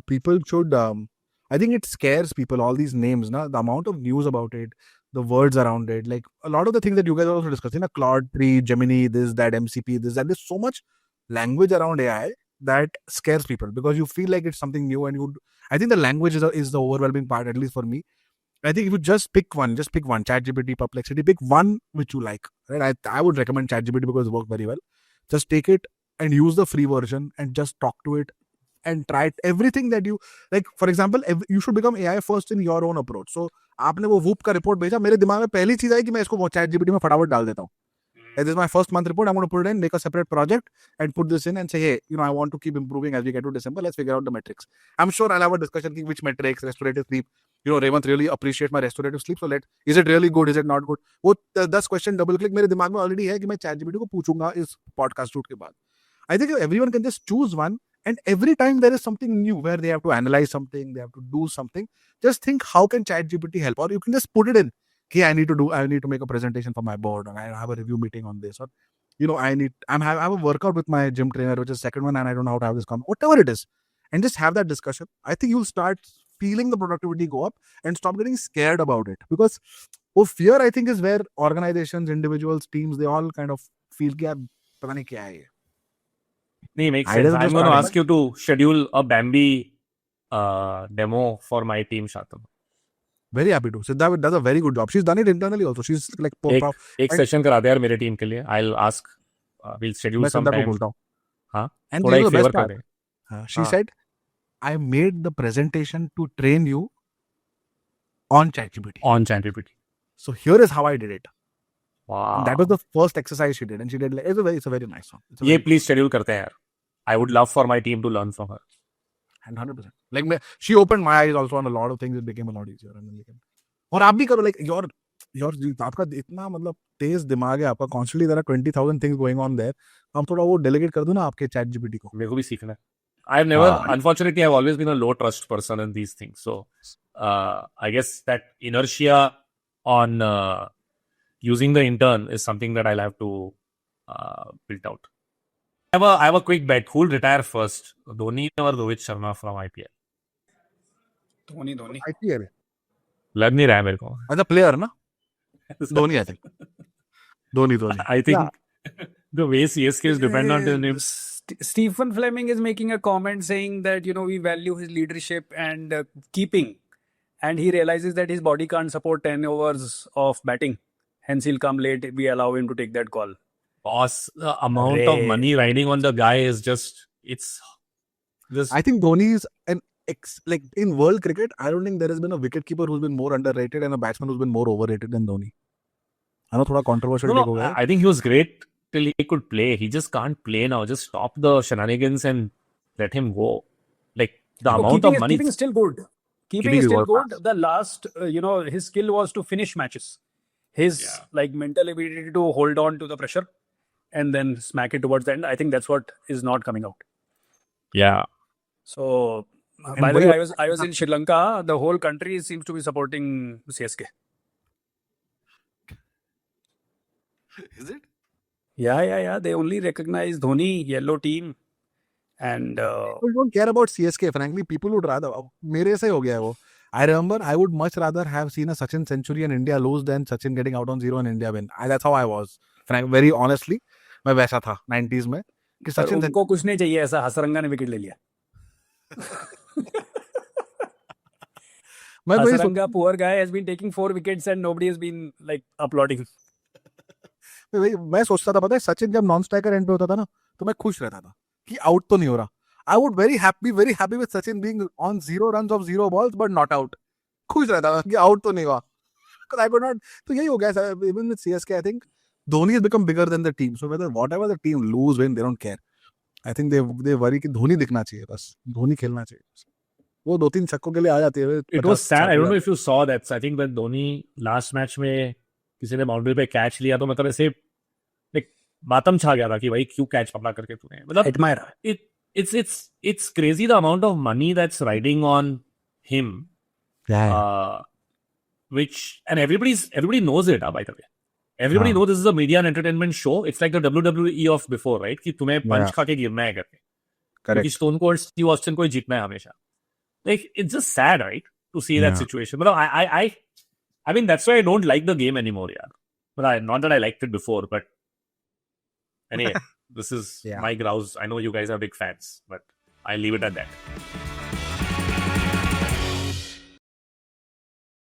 people should I think it scares people, all these names, the amount of news about it, the words around it, like a lot of the things that you guys are also discussing, Claude 3, Gemini, this, that, MCP, this, that. There's so much language around AI that scares people because you feel like it's something new and I think the language is the overwhelming part, at least for me. I think if you just pick one, ChatGPT, Perplexity, pick one which you like, right? I would recommend ChatGPT because it works very well. Just take it and use the free version and just talk to it and try it. Everything that you like, for example, you should become AI first in your own approach. So आपने वो whoop का report भेजा, मेरे दिमाग में पहली चीज आई कि मैं इसको ChatGPT में फटाफट डाल देता हूँ. This is my first month report. I'm going to put it in, make a separate project and put this in and say, hey, I want to keep improving as we get to December. Let's figure out the metrics. I'm sure I'll have a discussion which metrics, restorative sleep. Revant really appreciate my restorative sleep. So is it really good? Is it not good? वो 10 question double click मेरे दिमाग में already है कि मैं ChatGPT को पूछूंगा इस podcast shoot के बाद. I think everyone can just choose one, and every time there is something new where they have to analyze something, they have to do something, just think how can ChatGPT help, or you can just put it in. Okay, I need to make a presentation for my board, and I have a review meeting on this, or I have a workout with my gym trainer, which is second one, and I don't know how to have this conversation, whatever it is, and just have that discussion. I think you'll start feeling the productivity go up and stop getting scared about it, because fear, I think, is where organizations, individuals, teams, they all kind of feel कि यार पता नहीं क्या है ये. Nee, makes sense. I'm going to ask you to schedule a Bambi demo for my team, Shantanu. Very happy to. Siddha does a very good job. She's done it internally also. She's like एक session करा दे यार मेरे team के लिए. I'll ask. We'll schedule some time. मैं बोलता हूँ. हाँ. And थोड़ा एक the favor best part. She said, I made the presentation to train you on ChatGPT. So here is how I did it. Wow. And that was the first exercise she did, and she did like it's a very nice one. ये please schedule करते हैं यार. I would love for my team to learn from her. And 100%. Like she opened my eyes also on a lot of things. It became a lot easier. और आप भी करो, like your आपका इतना मतलब तेज दिमाग है आपका, constantly there are 20,000 things going on there. हम थोड़ा वो delegate कर दो ना आपके ChatGPT को. मेरे को भी सीखना है. I've never, unfortunately, I've always been a low trust person in these things. So I guess that inertia on using the intern is something that I'll have to build out. I have a quick bet. Who'll retire first? Dhoni or Rohit Sharma from IPL? Dhoni. IPL. लग नहीं रहा है मेरे को. As a player, ना? Dhoni, I think. Dhoni. I think the way CSK is dependent on his name. Stephen Fleming is making a comment saying that, we value his leadership and keeping. And he realizes that his body can't support 10 overs of batting. Hence, he'll come late if we allow him to take that call. Boss, the amount of money riding on the guy is just. I think Dhoni is like in world cricket, I don't think there has been a wicketkeeper who's been more underrated and a batsman who's been more overrated than Dhoni. I know, thoda controversial. No, I think he was great till he could play. He just can't play now. Just stop the shenanigans and let him go. Like the amount of money. Keeping is still good. Keeping is still good. The last, his skill was to finish matches. His mental ability to hold on to the pressure and then smack it towards the end. I think that's what is not coming out. Yeah. So, by the way, I was in Sri Lanka. The whole country seems to be supporting CSK. Is it? Yeah. They only recognize Dhoni, yellow team. And people don't care about CSK. Frankly, people would rather. मेरे से हो गया है वो. I remember I would much rather have seen a Sachin century and India lose than Sachin getting out on 0 and India win. That's how I was. Very honestly, मैं वैसा था 90s में. कि Sachin उनको कुछ नहीं चाहिए ऐसा. हसरंगा ने विकेट ले लिया. Hsaranga, poor guy, has been taking 4 wickets and nobody has been like applauding. मैं सोचता था, पता है, सचिन जब नॉन स्ट्राइकर एंड पे होता था ना, तो मैं खुश रहता था कि आउट तो नहीं हो रहा. I would very happy with Sachin being on 0 runs of 0 balls but not out. खुश रहता था कि आउट तो नहीं हुआ. Because I could not. तो यही हो गया. Even with CSK, I think Dhoni has become bigger than the team. So whatever the team lose, win, they don't care. I think they worry कि धोनी दिखना चाहिए बस. धोनी खेलना चाहिए. वो 2-3 छक्कों के लिए आ जाती है. It was sad. I don't know if you saw that. I think when Dhoni last match में किसी ने बाउंड्री पे कैच लिया तो मतलब ऐसे मातम छा गया था कि भाई क्यों कैच पकड़ा करके तूने. मतलब admire. It's crazy the amount of money that's riding on him. Yeah. And everybody knows it, by the way. Everybody knows this is a media and entertainment show. It's like the WWE of before, right? कि तुम्हें पंच खा के गिरना है करके. Correct. क्योंकि stone cold Steve Austin को ही जीतना है हमेशा. Like it's just sad, right? To see that situation. But I mean that's why I don't like the game anymore, yeah. But not that I liked it before, but anyway. This is Yeah. my grouse. I know you guys are big fans, but I'll leave it at that.